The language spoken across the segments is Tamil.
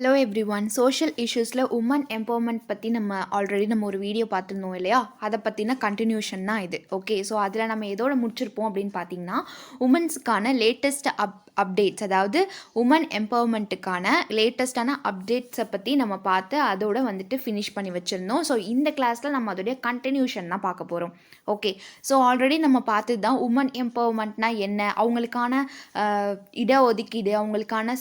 Hello everyone. சோஷியல் இஷ்யூஸில் உமன் எம்பவர்மெண்ட் பற்றி நம்ம ஒரு வீடியோ பார்த்துருந்தோம் இல்லையா? அதை பற்றின கண்டினியூஷன் தான் இது. ஓகே, ஸோ அதில் நம்ம எதோட முடிச்சிருப்போம் அப்படின்னு பார்த்தீங்கன்னா, உமன்ஸுக்கான லேட்டஸ்ட் அப்டேட்ஸ், அதாவது உமன் எம்பவர்மெண்ட்டுக்கான லேட்டஸ்டான அப்டேட்ஸை பற்றி நம்ம பார்த்து அதோட ஃபினிஷ் பண்ணி வச்சுருந்தோம். ஸோ இந்த கிளாஸில் நம்ம அதோடைய கண்டினியூஷன் தான் பார்க்க போகிறோம். ஓகே, ஸோ ஆல்ரெடி நம்ம பார்த்தது தான் உமன் எம்பவர்மெண்ட்னா என்ன, அவங்களுக்கான இடஒதுக்கீடு, அவங்களுக்கான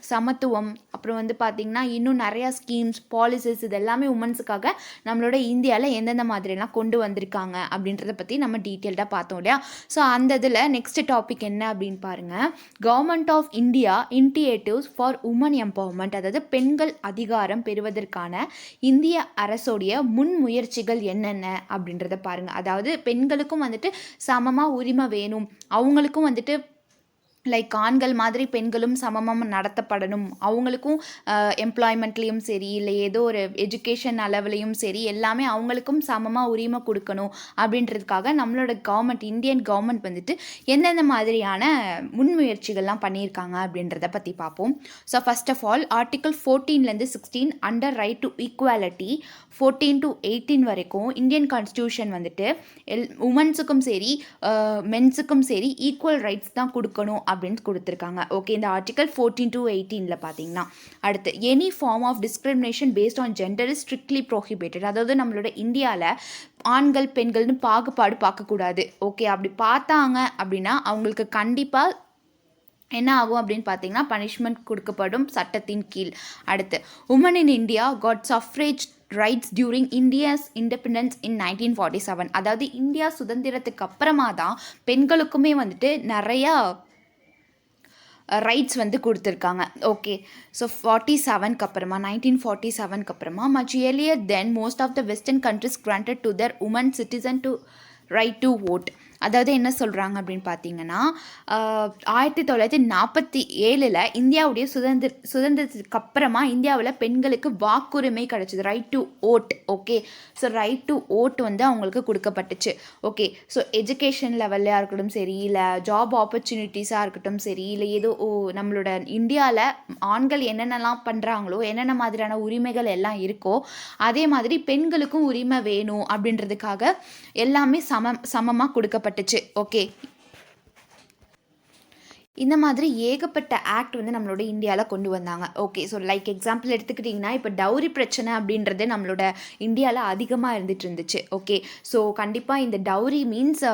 சமத்துவம், அப்புறம் பார்த்திங்கன்னா இன்னும் நிறையா ஸ்கீம்ஸ், பாலிசிஸ், இது எல்லாமே உமன்ஸுக்காக நம்மளோட இந்தியாவில் எந்தெந்த மாதிரிலாம் கொண்டு வந்திருக்காங்க அப்படின்றத பற்றி நம்ம டீட்டெயில்டாக பார்த்தோம் இல்லையா? ஸோ அந்த இதில் நெக்ஸ்ட் டாபிக் என்ன அப்படின்னு பாருங்கள். Government of India initiatives for women empowerment, அதாவது பெண்கள் அதிகாரம் பெறுவதற்கான இந்திய அரசோடைய முன்முயற்சிகள் என்னென்ன அப்படின்றத பாருங்கள். அதாவது பெண்களுக்கும் சமமாக உரிமை வேணும், அவங்களுக்கும் லைக் ஆண்கள் மாதிரி பெண்களும் சமமாக நடத்தப்படணும், அவங்களுக்கும் எம்ப்ளாய்மெண்ட்லேயும் சரி, இல்லை ஏதோ ஒரு எஜுகேஷன் அளவுலேயும் சரி, எல்லாமே அவங்களுக்கும் சமமாக உரிமை கொடுக்கணும் அப்படின்றதுக்காக நம்மளோட கவர்மெண்ட், இந்தியன் கவர்மெண்ட் எந்தெந்த மாதிரியான முன்முயற்சிகள்லாம் பண்ணியிருக்காங்க அப்படின்றத பற்றி பார்ப்போம். So first of all, article 14 16 under right to equality 14 to 18 வரைக்கும் இந்தியன் கான்ஸ்டியூஷன் உமன்ஸுக்கும் சரி மென்ஸுக்கும் சரி ஈக்குவல் ரைட்ஸ் தான் கொடுக்கணும் அப்படின்னு கொடுத்துருக்காங்க. ஓகே, இந்த ஆர்டிகல் 14 to 18 பார்த்தீங்கன்னா, அடுத்து any form of discrimination based on gender is strictly prohibited. அதாவது நம்மளோட இந்தியாவில் ஆண்கள் பெண்கள்னு பாகுபாடு பார்க்கக்கூடாது. ஓகே, அப்படி பார்த்தாங்க அப்படின்னா அவங்களுக்கு கண்டிப்பாக என்ன ஆகும் அப்படின்னு பார்த்தீங்கன்னா பனிஷ்மெண்ட் கொடுக்கப்படும் சட்டத்தின் கீழ். அடுத்து, women in India got suffrage rights during India's independence in 1947. அதாவது இந்தியா சுதந்திரத்துக்கு அப்புறமா தான் பெண்களுக்குமே நிறையா ரைட்ஸ் கொடுத்துருக்காங்க. ஓகே, ஸோ 47க்கு அப்புறமா 1947க்கு அப்புறமா much earlier than most of the western countries granted to their women citizen to right to vote. அதாவது என்ன சொல்கிறாங்க அப்படின்னு பார்த்தீங்கன்னா, 1947 இந்தியாவுடைய சுதந்திரத்துக்கு அப்புறமா இந்தியாவில் பெண்களுக்கு வாக்குரிமை கிடச்சிது, right to vote. Okay, so right to vote அவங்களுக்கு கொடுக்கப்பட்டுச்சு. ஓகே, ஸோ எஜுகேஷன் லெவல்லையாக இருக்கட்டும் சரி, இல்லை ஜாப் ஆப்பர்ச்சுனிட்டிஸாக இருக்கட்டும் சரி, இல்லை ஏதோ நம்மளோட இந்தியாவில் ஆண்கள் என்னென்னலாம் பண்ணுறாங்களோ, என்னென்ன மாதிரியான உரிமைகள் எல்லாம் இருக்கோ, அதே மாதிரி பெண்களுக்கும் உரிமை வேணும் அப்படின்றதுக்காக எல்லாமே சமமாக கொடுக்கப்பட்டுச்சு. ஓகே, இந்த மாதிரி ஏகப்பட்ட ஆக்ட் நம்மளோட இந்தியாவில் கொண்டு வந்தாங்க. ஓகே, ஸோ லைக் எக்ஸாம்பிள் எடுத்துக்கிட்டிங்கன்னா, இப்போ டவுரி பிரச்சனை அப்படின்றது நம்மளோட இந்தியாவில் அதிகமாக இருந்துச்சு. ஓகே, ஸோ கண்டிப்பாக இந்த டவுரி மீன்ஸ்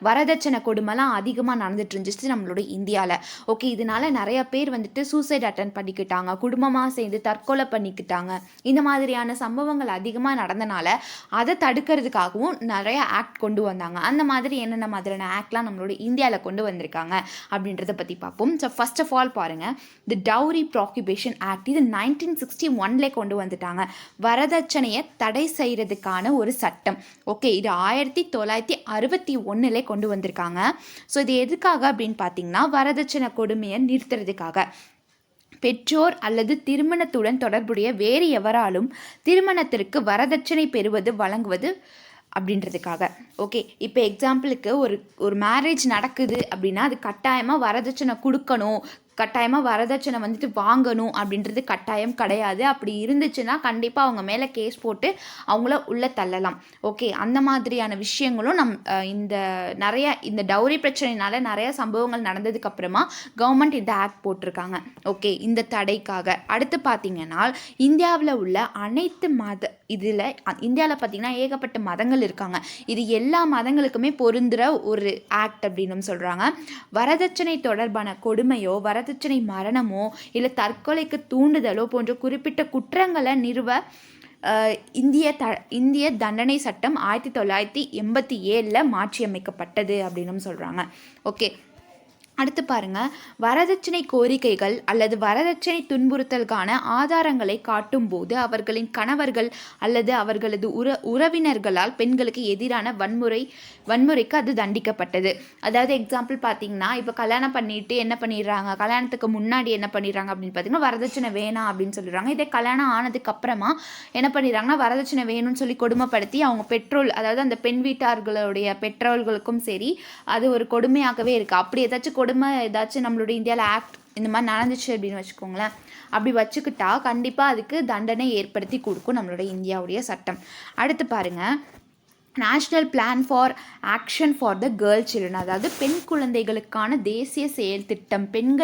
வரதட்சணை கொடுமைலாம் அதிகமாக நடந்துட்டு இருந்துச்சு நம்மளோட இந்தியாவில். ஓகே, இதனால நிறைய பேர் சூசைட் அட்டன் பண்ணிக்கிட்டாங்க, குடும்பமாக சேர்ந்து தற்கொலை பண்ணிக்கிட்டாங்க. இந்த மாதிரியான சம்பவங்கள் அதிகமாக நடந்தனால அதை தடுக்கிறதுக்காகவும் நிறைய ஆக்ட் கொண்டு வந்தாங்க. அந்த மாதிரி என்னென்ன மாதிரியான ஆக்ட்லாம் நம்மளோட இந்தியாவில் கொண்டு வந்திருக்காங்க அப்படின்றத பற்றி பார்ப்போம். ஸோ ஃபர்ஸ்ட் ஆஃப் ஆல் பாருங்கள், தி டவுரி ப்ராஹிபிஷன் ஆக்ட், இது 1961 கொண்டு வந்துட்டாங்க. வரதட்சணையை தடை செய்கிறதுக்கான ஒரு சட்டம். ஓகே, இது 1961 கொண்டு வந்திருக்காங்க. ஸோ இது எதுக்காக அப்படின்னு பார்த்தீங்கன்னா, வரதட்சணை கொடுமையை நிறுத்துறதுக்காக. பெற்றோர் அல்லது திருமணத்துடன் தொடர்புடைய வேறு எவராலும் திருமணத்திற்கு வரதட்சணை பெறுவது வழங்குவது அப்படின்றதுக்காக. ஓகே, இப்போ எக்ஸாம்பிளுக்கு ஒரு மேரேஜ் நடக்குது அப்படின்னா அது கட்டாயமாக வரதட்சணை கொடுக்கணும், கட்டாயமாக வரதட்சணை வாங்கணும் அப்படின்றது கட்டாயம் கிடையாது. அப்படி இருந்துச்சுன்னா கண்டிப்பாக அவங்க மேலே கேஸ் போட்டு அவங்கள உள்ளே தள்ளலாம். ஓகே, அந்த மாதிரியான விஷயங்களும் இந்த டவுரி பிரச்சனைனால நிறைய சம்பவங்கள் நடந்ததுக்கப்புறமா கவர்மெண்ட் இந்த ஆக்ட் போட்டிருக்காங்க. ஓகே, இந்த தடைக்காக. அடுத்து பார்த்தீங்கன்னா, இந்தியாவில் உள்ள அனைத்து இந்தியாவில் பார்த்தீங்கன்னா ஏகப்பட்ட மதங்கள் இருக்காங்க. இது எல்லா மதங்களுக்குமே பொருந்துகிற ஒரு ஆக்ட் அப்படின்னு சொல்கிறாங்க. வரதட்சணை தொடர்பான கொடுமையோ, வரதட்சணை மரணமோ, இல்லை தற்கொலைக்கு தூண்டுதலோ போன்ற குறிப்பிட்ட குற்றங்களை நிறுவ இந்திய தண்டனை சட்டம் 1987 மாற்றியமைக்கப்பட்டது அப்படின்னு சொல்கிறாங்க. ஓகே, அடுத்து பாருங்கள், வரதட்சணை கோரிக்கைகள் அல்லது வரதட்சணை துன்புறுத்தலுக்கான ஆதாரங்களை காட்டும்போது அவர்களின் கணவர்கள் அல்லது அவர்களது உறவினர்களால் பெண்களுக்கு எதிரான வன்முறைக்கு அது தண்டிக்கப்பட்டது. அதாவது எக்ஸாம்பிள் பார்த்தீங்கன்னா, இப்போ கல்யாணம் பண்ணிட்டு என்ன பண்ணிடுறாங்க, கல்யாணத்துக்கு முன்னாடி என்ன பண்ணிடுறாங்க அப்படின்னு பார்த்தீங்கன்னா வரதட்சணை வேணாம் அப்படின்னு சொல்லிடுறாங்க. இதே கல்யாணம் ஆனதுக்கு அப்புறமா என்ன பண்ணிடுறாங்கன்னா வரதட்சணை வேணும்னு சொல்லி கொடுமைப்படுத்தி அவங்க அதாவது அந்த பெண் வீட்டார்களுடைய பெற்றோர்களுக்கும் சரி அது ஒரு கொடுமையாகவே இருக்குது. அப்படி ஏதாச்சும் நம்மளோட இந்தியாவில் ஆக்ட் இந்த மாதிரி நடந்துச்சு அப்படின்னு வச்சுக்கோங்களேன், அப்படி வச்சுக்கிட்டா கண்டிப்பாக அதுக்கு தண்டனை ஏற்படுத்தி கொடுக்கும் நம்மளோட இந்தியாவுடைய சட்டம். அடுத்து பாருங்கள், national plan for action for the girl children, அதாவது பெண் குழந்தைகளுக்கான தேசிய செயல் திட்டம். பெண்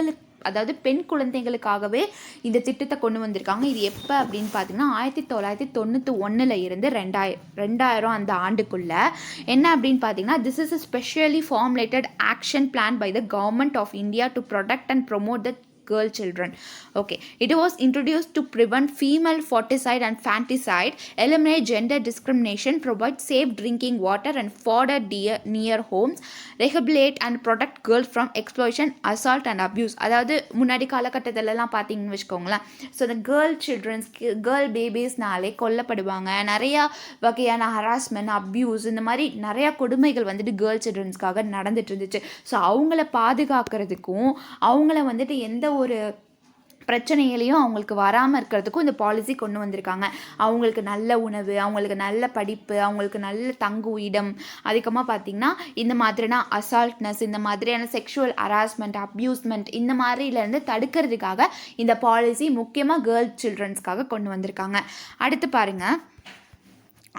குழந்தைகளுக்காகவே இந்த திட்டத்தை கொண்டு வந்திருக்காங்க. இது எப்போ அப்படின்னு பார்த்தீங்கன்னா 1991 இருந்து 2000 அந்த ஆண்டுக்குள்ள என்ன அப்படின்னு பார்த்தீங்கன்னா, this is a specially formulated action plan by the government of India to protect and promote the girl children. Okay, it was introduced to prevent female foeticide and infanticide, eliminate gender discrimination, provide safe drinking water and fodder near homes, rehabilitate and protect girls from exploitation, assault and abuse. அதாவது முன்னாடி காலகட்டத்திலலாம் பார்த்தீங்கன்னு வச்சுக்கோங்களேன், ஸோ இந்த கேர்ள் பேபிஸ்னாலே கொல்லப்படுவாங்க. நிறையா வகையான ஹராஸ்மெண்ட், அப்யூஸ், இந்த மாதிரி நிறையா கொடுமைகள் வந்துட்டு கேர்ள் சில்ட்ரன்ஸ்க்காக நடந்துட்டு இருந்துச்சு. ஸோ அவங்கள பாதுகாக்கிறதுக்கும் அவங்கள வந்துட்டு எந்த ஒரு பிரச்சனைகளையும் அவங்களுக்கு வராமல் இருக்கிறதுக்கும் இந்த பாலிசி கொண்டு வந்திருக்காங்க. அவங்களுக்கு நல்ல உணவு, அவங்களுக்கு நல்ல படிப்பு, அவங்களுக்கு நல்ல தங்கு இடம், அதிகமாக பார்த்திங்கன்னா இந்த மாதிரினா அசால்ட்னஸ், இந்த மாதிரியான செக்ஷுவல் ஹராஸ்மெண்ட், அப்யூஸ்மெண்ட், இந்த மாதிரிலேருந்து தடுக்கிறதுக்காக இந்த பாலிசி முக்கியமாக கேர்ள் சில்ட்ரன்ஸ்க்காக கொண்டு வந்திருக்காங்க. அடுத்து பாருங்கள்,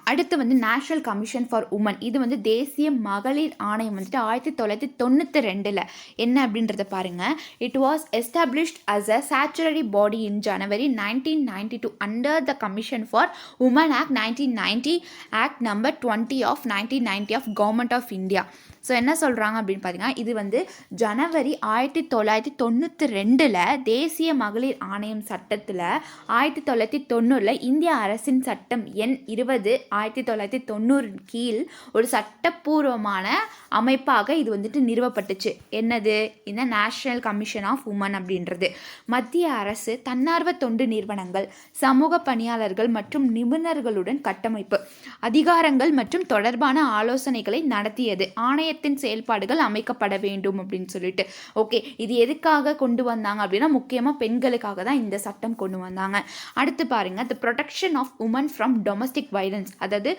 அடுத்து வந்து நேஷ்னல் கமிஷன் ஃபார் உமன். இது வந்து தேசிய மகளிர் ஆணையம் வந்துட்டு 1992 என்ன அப்படின்றத பாருங்கள். It was established as a statutory body in January 1992 under the commission for women act 1990, act number 20 of 1990 of government of India. So என்ன சொல்கிறாங்க அப்படின்னு பார்த்தீங்கன்னா, இது வந்து ஜனவரி 1992 தேசிய மகளிர் ஆணையம் சட்டத்தில் 1990 இந்திய அரசின் சட்டம் எண் 20 1990 கீழ் ஒரு சட்டப்பூர்வமான அமைப்பாக இது வந்துட்டு நிறுவப்பட்டுச்சு. என்னது? இந்த நேஷனல் கமிஷன் ஆஃப் உமன் அப்படின்றது. மத்திய அரசு தன்னார்வ தொண்டு நிறுவனங்கள், சமூக பணியாளர்கள் மற்றும் நிபுணர்களுடன் கட்டமைப்பு, அதிகாரங்கள் மற்றும் தொடர்பான ஆலோசனைகளை நடத்தியது. ஆணையத்தின் செயல்பாடுகள் அமைக்கப்பட வேண்டும் அப்படின்னு சொல்லிட்டு. ஓகே, இது எதுக்காக கொண்டு வந்தாங்க அப்படின்னா, முக்கியமாக பெண்களுக்காக தான் இந்த சட்டம் கொண்டு வந்தாங்க. அடுத்து பாருங்க, the protection of women from domestic violence, அதாவது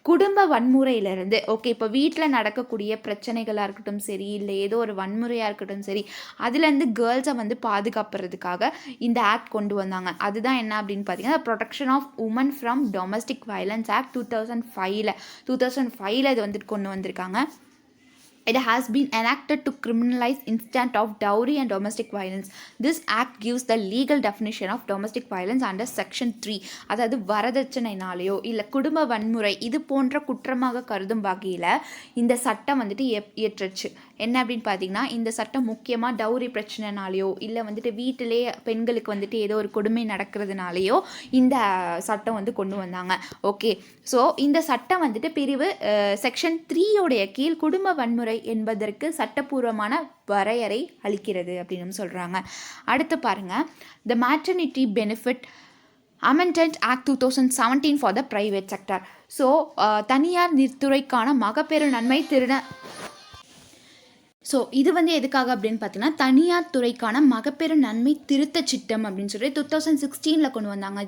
குடும்ப வன்முறையிலிருந்து. ஓகே, இப்போ வீட்டில் நடக்கக்கூடிய பிரச்சனைகளாக இருக்கட்டும் சரி, இல்லை ஏதோ ஒரு வன்முறையாக இருக்கட்டும் சரி, அதுலேருந்து கேர்ள்ஸை வந்து பாதுகாப்புறதுக்காக இந்த ஆக்ட் கொண்டு வந்தாங்க. அதுதான் என்ன அப்படின்னு பார்த்தீங்கன்னா, protection of women from domestic violence act 2005 இது வந்துட்டு கொண்டு வந்திருக்காங்க. It has been enacted to criminalize incident of dowry and domestic violence. This act gives the legal definition of domestic violence under section 3. அதாவது வரதட்சணைனாலேயோ இல்லை குடும்ப வன்முறை இது போன்ற குற்றமாக கருதும் வகையில் இந்த சட்டம் வந்துட்டு இயற்றுச்சு. என்ன அப்படின்னு பார்த்தீங்கன்னா, இந்த சட்டம் முக்கியமாக டவுரி பிரச்சனைனாலேயோ இல்லை வந்துட்டு வீட்டிலே பெண்களுக்கு வந்துட்டு ஏதோ ஒரு கொடுமை நடக்கிறதுனாலேயோ இந்த சட்டம் வந்து கொண்டு வந்தாங்க. ஓகே, ஸோ இந்த சட்டம் வந்துட்டு பிரிவு செக்ஷன் 3 கீழ் குடும்ப வன்முறை என்பதற்கு சட்டப்பூர்வமான வரையறை அளிக்கிறது அப்படின்னு சொல்கிறாங்க. அடுத்து பாருங்கள், the maternity benefit amendment act 2017 for the private sector. So தனியார் துறைக்கான மகப்பேறு நன்மை ஸோ இது வந்து எதுக்காக அப்படின்னு பார்த்தீங்கன்னா, தனியார் துறைக்கான மகப்பேறு நன்மை திருத்த சட்டம் அப்படின்னு சொல்லி 2016 கொண்டு வந்தாங்க.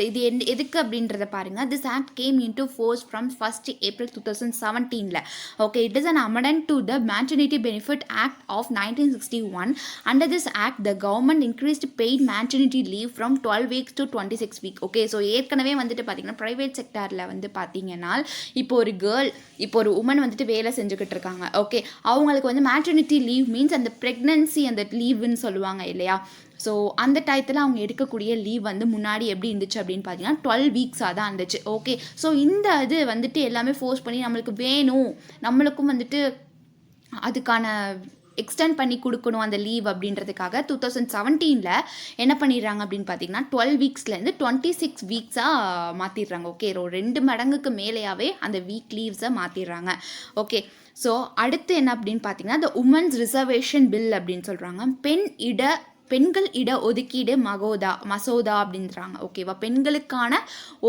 இது எதுக்கு அப்படின்றத பாருங்கள். This act came into force from 1 April 2017. Okay, it is an amendment to the maternity benefit act of 1961. Under this act the government increased paid maternity leave from 12 weeks to 26 weeks. Okay, so ஏற்கனவே வந்துட்டு பார்த்தீங்கன்னா ப்ரைவேட் செக்டாரில் வந்து பார்த்தீங்கன்னா இப்போ ஒரு உமன் வந்துட்டு வேலை செஞ்சுக்கிட்டு இருக்காங்க. ஓகே, அவங்களுக்கு வந்து மேட்டர்னிட்டி லீவ் மீன்ஸ் அந்த ப்ரெக்னன்சி அந்த லீவுன்னு சொல்லுவாங்க இல்லையா. ஸோ அந்த டயத்தில் அவங்க எடுக்கக்கூடிய லீவ் வந்து முன்னாடி எப்படி இருந்துச்சு அப்படின்னு பார்த்தீங்கன்னா 12 weeks தான் இருந்துச்சு. ஓகே, ஸோ இந்த இது வந்துட்டு எல்லாமே ஃபோர்ஸ் பண்ணி நம்மளுக்கு வேணும், நம்மளுக்கும் வந்துட்டு அதுக்கான எக்ஸ்டெண்ட் பண்ணி கொடுக்கணும் அந்த லீவ் அப்படின்றதுக்காக 2017 என்ன பண்ணிடுறாங்க அப்படின்னு பார்த்தீங்கன்னா 12 weeksலேருந்து 26 weeks மாற்றிடுறாங்க. ஓகே, 2 மடங்குக்கு மேலேயாவே அந்த வீக் லீவ்ஸை மாற்றிடுறாங்க. ஓகே, ஸோ அடுத்து என்ன அப்படின்னு பார்த்தீங்கன்னா, த உமன்ஸ் ரிசர்வேஷன் பில் அப்படின்னு சொல்கிறாங்க. பெண்கள் இட ஒதுக்கீடு மசோதா அப்படின்றாங்க. ஓகேவா, பெண்களுக்கான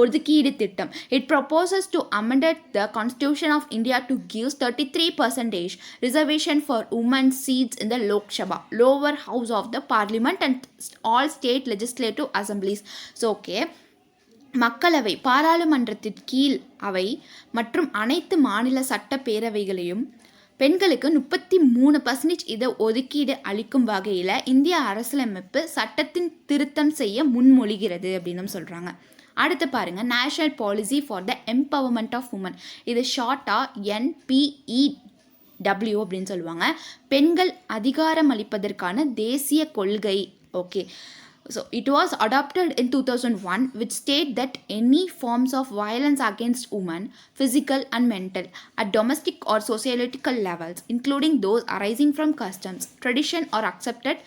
ஒதுக்கீடு திட்டம். It proposes to amended the constitution of India to gives 33% reservation for woman seeds in the Lok Sabha, lower house of the parliament and all state legislative assemblies. So okay, மக்களவை பாராளுமன்றத்தின் கீழ் அவை மற்றும் அனைத்து மாநில சட்டப்பேரவைகளையும் பெண்களுக்கு 33% இட ஒதுக்கீடு அளிக்கும் வகையில் இந்திய அரசியலமைப்பு சட்டத்தின் திருத்தம் செய்ய முன்மொழிகிறது அப்படின்னு சொல்கிறாங்க. அடுத்து பாருங்கள், national policy for the empowerment of women. இது ஷார்ட்டாக NPEW அப்படின்னு சொல்லுவாங்க. பெண்கள் அதிகாரம் அளிப்பதற்கான தேசிய கொள்கை. Okay, so it was adopted in 2001, which state that any forms of violence against women, physical and mental, at domestic or sociological levels, including those arising from customs, tradition or accepted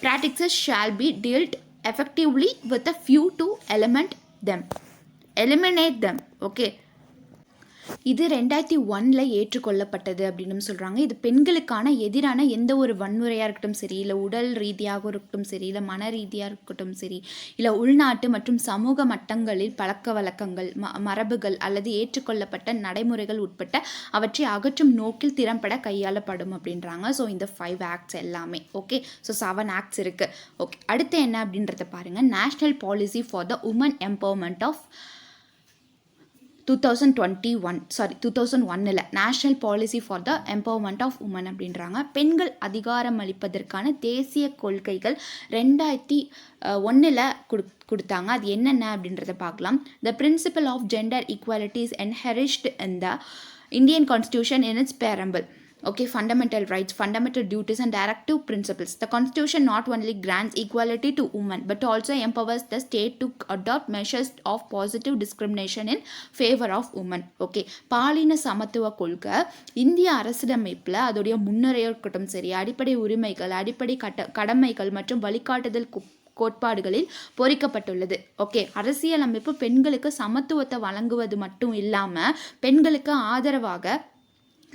practices, shall be dealt effectively with a few to eliminate them. Okay, இது 2001 ஏற்றுக்கொள்ளப்பட்டது அப்படின்னு சொல்கிறாங்க. இது பெண்களுக்கான எதிரான எந்த ஒரு வன்முறையாக இருக்கட்டும் சரி, இல்லை உடல் ரீதியாக இருக்கட்டும் சரி, இல்லை மன ரீதியாக இருக்கட்டும் சரி, இல்லை உள்நாட்டு மற்றும் சமூக மட்டங்களில் பழக்க வழக்கங்கள், மரபுகள் அல்லது ஏற்றுக்கொள்ளப்பட்ட நடைமுறைகள் உட்பட்ட அவற்றை அகற்றும் நோக்கில் திறம்பட கையாளப்படும் அப்படின்றாங்க. ஸோ இந்த 5 ஆக்ட்ஸ் எல்லாமே. ஓகே, ஸோ 7 ஆக்ட்ஸ் இருக்குது. ஓகே, அடுத்து என்ன அப்படின்றத பாருங்கள். National policy for the women empowerment of 2001 national policy for the empowerment of women அப்படின்றாங்க. பெண்கள் அதிகாரம் அளிப்பதற்கான தேசிய கொள்கைகள் 2001 கொடுத்தாங்க. அது என்னென்ன அப்படின்றத பார்க்கலாம். The principle of gender equality is enshrined in the Indian constitution in its preamble. Okay, fundamental rights, fundamental duties and directive principles. The constitution not only grants equality to women but also empowers the state to adopt measures of positive discrimination in favor of women. Okay, பாலின சமத்துவ கொள்கை இந்திய அரசியலமைப்பில் அதோடைய முன்னுரையாக இருக்கட்டும் சரி, அடிப்படை உரிமைகள், அடிப்படை கடமைகள் மற்றும் வழிகாட்டுதல் கோட்பாடுகளில் பொறிக்கப்பட்டுள்ளது. ஓகே, அரசியலமைப்பு பெண்களுக்கு சமத்துவத்தை வழங்குவது மட்டும் இல்லாமல் பெண்களுக்கு ஆதரவாக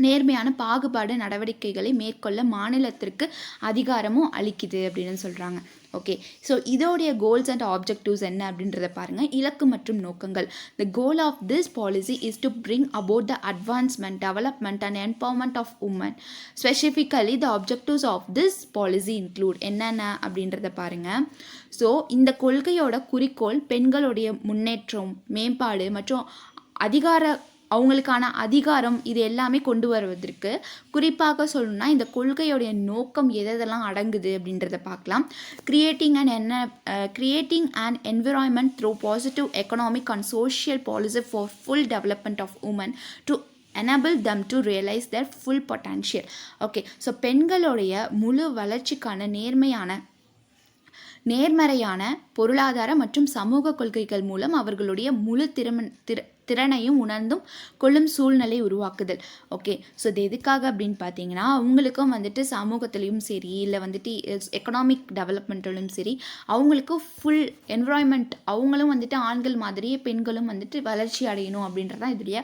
நேர்மையான பாகுபாடு நடவடிக்கைகளை மேற்கொள்ள மாநிலத்திற்கு அதிகாரமும் அளிக்குது அப்படின்னு சொல்கிறாங்க. ஓகே, ஸோ இதோடைய கோல்ஸ் அண்ட் ஆப்ஜெக்டிவ்ஸ் என்ன அப்படின்றத பாருங்கள். இலக்கு மற்றும் நோக்கங்கள். The goal of this policy is to bring about the advancement, development and empowerment of women. Specifically the objectives of this policy include என்னென்ன அப்படின்றத பாருங்கள். ஸோ இந்த கொள்கையோட குறிக்கோள் பெண்களுடைய முன்னேற்றம், மேம்பாடு மற்றும் அவங்களுக்கான அதிகாரம் இது எல்லாமே கொண்டு வருவதற்கு குறிப்பாக சொல்லணும்னா இந்த கொள்கையோடைய நோக்கம் எதெல்லாம் அடங்குது அப்படின்றத பார்க்கலாம். Creating and environment through positive economic and social policy for full development of women to enable them to realize their full potential. Okay, so பெண்களுடைய முழு வளர்ச்சிக்கான நேர்மறையான பொருளாதார மற்றும் சமூக கொள்கைகள் மூலம் அவர்களுடைய முழு திறனையும் உணர்ந்தும் கொள்ளும் சூழ்நிலை உருவாக்குதல். ஓகே, ஸோ இது எதுக்காக அப்படின்னு பார்த்தீங்கன்னா அவங்களுக்கும் வந்துட்டு சமூகத்துலேயும் சரி, இல்லை வந்துட்டு எக்கனாமிக் டெவலப்மெண்ட்டிலும் சரி, அவங்களுக்கும் ஃபுல் என்விரான்மெண்ட், அவங்களும் வந்துட்டு ஆண்கள் மாதிரியே பெண்களும் வந்துட்டு வளர்ச்சி அடையணும் அப்படின்றதான் இதோடைய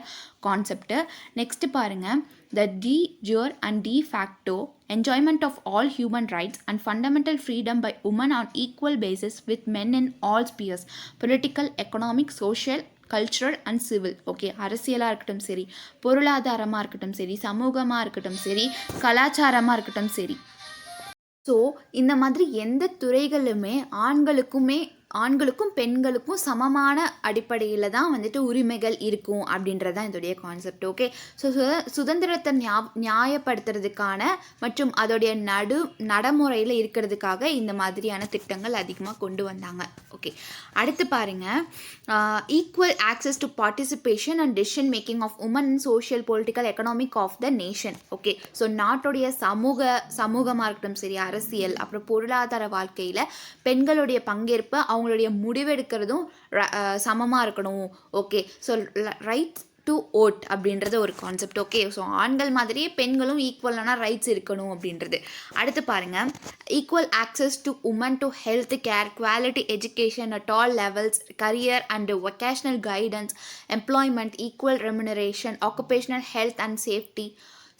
கான்செப்ட்டு. நெக்ஸ்ட்டு பாருங்கள், the de jure and de facto enjoyment of all human rights and fundamental freedom by women on equal basis with men in all spheres, political, economic, social, cultural and civil. Okay, அரசியலாக இருக்கட்டும் சரி, பொருளாதாரமாக இருக்கட்டும் சரி, சமூகமாக இருக்கட்டும் சரி, கலாச்சாரமாக இருக்கட்டும் சரி. ஸோ இந்த மாதிரி எந்த துறைகளுமே ஆண்களுக்கும் பெண்களுக்கும் சமமான அடிப்படையில் தான் வந்துட்டு உரிமைகள் இருக்கும் அப்படின்றதான் இதோடைய கான்செப்ட். ஓகே, ஸோ சுதந்திரத்தை நியாயப்படுத்துறதுக்கான மற்றும் அதோடைய நடைமுறையில் இருக்கிறதுக்காக இந்த மாதிரியான திட்டங்கள் அதிகமாக கொண்டு வந்தாங்க. ஓகே, அடுத்து பாருங்கள், equal access to participation and decision making of women in social, political, economic of the nation. Okay, so நாட்டுடைய சமூகமாக இருக்கட்டும் சரி, அரசியல் அப்புறம் பொருளாதார வாழ்க்கையில் பெண்களுடைய பங்கேற்பு, அவங்களுடைய முடிவெடுக்கிறதும் சமமாக இருக்கணும். Okay, so rights to vote அப்படின்றது ஒரு கான்செப்ட். ஓகே, ஸோ ஆண்கள் மாதிரியே பெண்களும் ஈக்குவலான ரைட்ஸ் இருக்கணும் அப்படின்றது. அடுத்து பாருங்கள், equal access to women to health care, quality education at all levels, career and vocational guidance, employment, equal remuneration, occupational health and safety,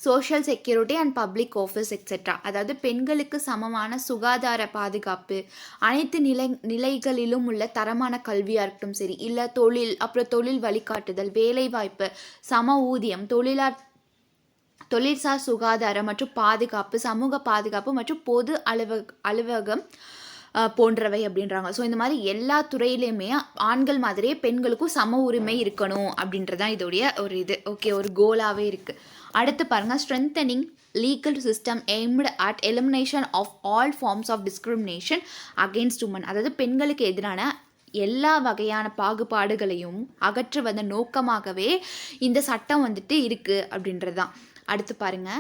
social security and public office etcetera. அதாவது பெண்களுக்கு சமமான சுகாதார பாதுகாப்பு, அனைத்து நிலைகளிலும் உள்ள தரமான கல்வியாக இருக்கட்டும் சரி, இல்லை தொழில், அப்புறம் தொழில் வழிகாட்டுதல், வேலைவாய்ப்பு, சம ஊதியம், தொழில்சார் சுகாதாரம் மற்றும் பாதுகாப்பு, சமூக பாதுகாப்பு மற்றும் பொது அலுவலகம் போன்றவை அப்படின்றாங்க. ஸோ இந்த மாதிரி எல்லா துறையிலையுமே ஆண்கள் மாதிரியே பெண்களுக்கும் சம உரிமை இருக்கணும் அப்படின்றதான் இதோடைய ஒரு இது. ஓகே, ஒரு கோலாகவே இருக்குது. அடுத்து பாருங்கள், strengthening legal system aimed at elimination of all forms of discrimination against women. அதாவது பெண்களுக்கு எதிரான எல்லா வகையான பாகுபாடுகளையும் அகற்றுவதன் நோக்கமாகவே இந்த சட்டம் வந்துட்டு இருக்குது அப்படின்றது தான். அடுத்து பாருங்க,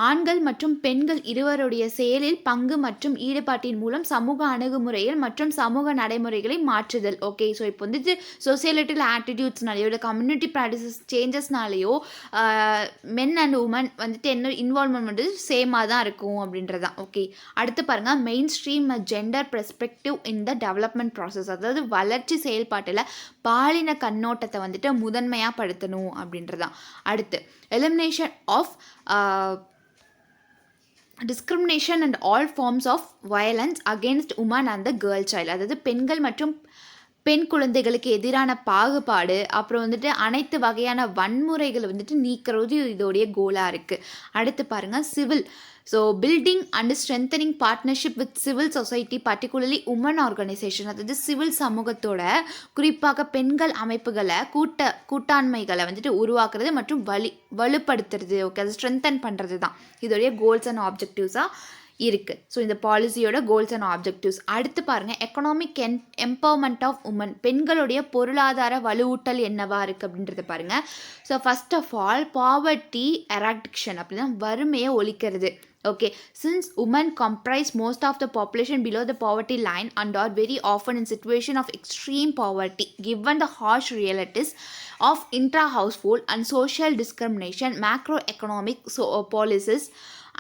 ஆண்கள் மற்றும் பெண்கள் இருவருடைய செயலில் பங்கு மற்றும் ஈடுபாட்டின் மூலம் சமூக அணுகுமுறைகள் மற்றும் சமூக நடைமுறைகளை மாற்றுதல். ஓகே, ஸோ இப்போ வந்துட்டு சொசைட்டியில் ஆட்டிடியூட்ஸ்னாலேயோ இல்லை கம்யூனிட்டி ப்ராக்டிசஸ் சேஞ்சஸ்னாலேயோ மென் அண்ட் உமன் வந்துட்டு என்ன இன்வால்வ்மெண்ட் வந்து சேமாக தான் இருக்கும் அப்படின்றதான். ஓகே, அடுத்து பாருங்கள், main stream gender perspective in the development process. அதாவது வளர்ச்சி செயல்பாட்டில் பாலின கண்ணோட்டத்தை வந்துட்டு முதன்மையாக படுத்தணும் அப்படின்றதான். அடுத்து elimination of discrimination and all forms of violence against women and the girl child. அதாவது பெண்கள் மற்றும் பெண் குழந்தைகளுக்கு எதிரான பாகுபாடு, அப்புறம் வந்துட்டு அனைத்து வகையான வன்முறைகளை வந்துட்டு நீக்கிறது இதோடைய கோலாக இருக்குது. அடுத்து பாருங்கள், civil. So building and strengthening partnership with civil society, particularly women organisation. அதாவது சிவில் சமூகத்தோட குறிப்பாக பெண்கள் அமைப்புகளை கூட்டாண்மைகளை வந்துட்டு உருவாக்குறது மற்றும் வலுப்படுத்துறது. ஓகே, அது ஸ்ட்ரென்தன் பண்ணுறது தான் இதோடைய கோல்ஸ் அண்ட் ஆப்ஜெக்டிவ்ஸாக இருக்குது. ஸோ இந்த பாலிசியோட கோல்ஸ் அண்ட் ஆப்ஜெக்டிவ்ஸ். அடுத்து பாருங்கள், எக்கனாமிக் எம்பவர்மெண்ட் ஆஃப் உமன். பெண்களுடைய பொருளாதார வலுவூட்டல் என்னவா இருக்குது அப்படின்றத பாருங்கள். So first of all poverty eradication, அப்படின்னா வறுமையை ஒழிக்கிறது. Okay, since women comprise most of the population below the poverty line and are very often in situation of extreme poverty, given the harsh realities of intra-household and social discrimination, macroeconomic policies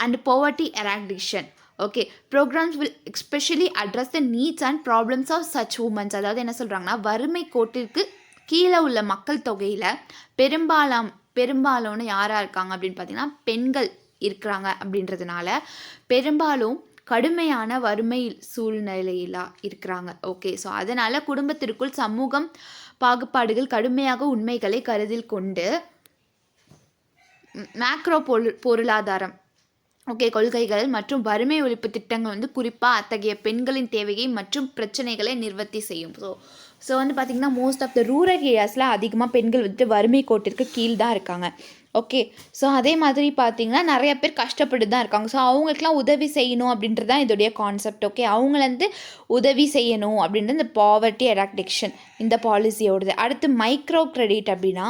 and poverty eradication. Okay, programs will especially address the needs and problems of such women. அதாவது என்ன சொல்கிறாங்கன்னா, வறுமை கோட்டிற்கு கீழே உள்ள மக்கள் தொகையில் பெரும்பாலான யாராக இருக்காங்க அப்படின்னு பார்த்தீங்கன்னா பெண்கள் இருக்கிறாங்க. அப்படின்றதுனால பெரும்பாலும் கடுமையான வறுமை சூழ்நிலையில் இருக்கிறாங்க. ஓகே, ஸோ அதனால் குடும்பத்திற்குள் சமூகம் பாகுபாடுகள் கடுமையாக உண்மைகளை கருத்தில் கொண்டு மேக்ரோ பொருளாதாரம் கொள்கைகள் மற்றும் வறுமை ஒழிப்பு திட்டங்கள் வந்து குறிப்பாக அத்தகைய பெண்களின் தேவையை மற்றும் பிரச்சனைகளை நிவர்த்தி செய்யும். ஸோ வந்து பார்த்திங்கன்னா மோஸ்ட் ஆஃப் த ரூரல் ஏரியாஸில் அதிகமாக பெண்கள் வந்துட்டு வறுமை கோட்டிற்கு கீழ் தான் இருக்காங்க. ஓகே, ஸோ அதே மாதிரி பார்த்திங்கன்னா நிறைய பேர் கஷ்டப்பட்டு தான் இருக்காங்க. ஸோ அவங்களுக்குலாம் உதவி செய்யணும் அப்படின்றது தான் இதோடைய கான்செப்ட். ஓகே, அவங்கள வந்து உதவி செய்யணும் அப்படின்றது இந்த பாவர்ட்டி எராடிக்ஷன் இந்த பாலிசியோடது. அடுத்து மைக்ரோ கிரெடிட் அப்படின்னா,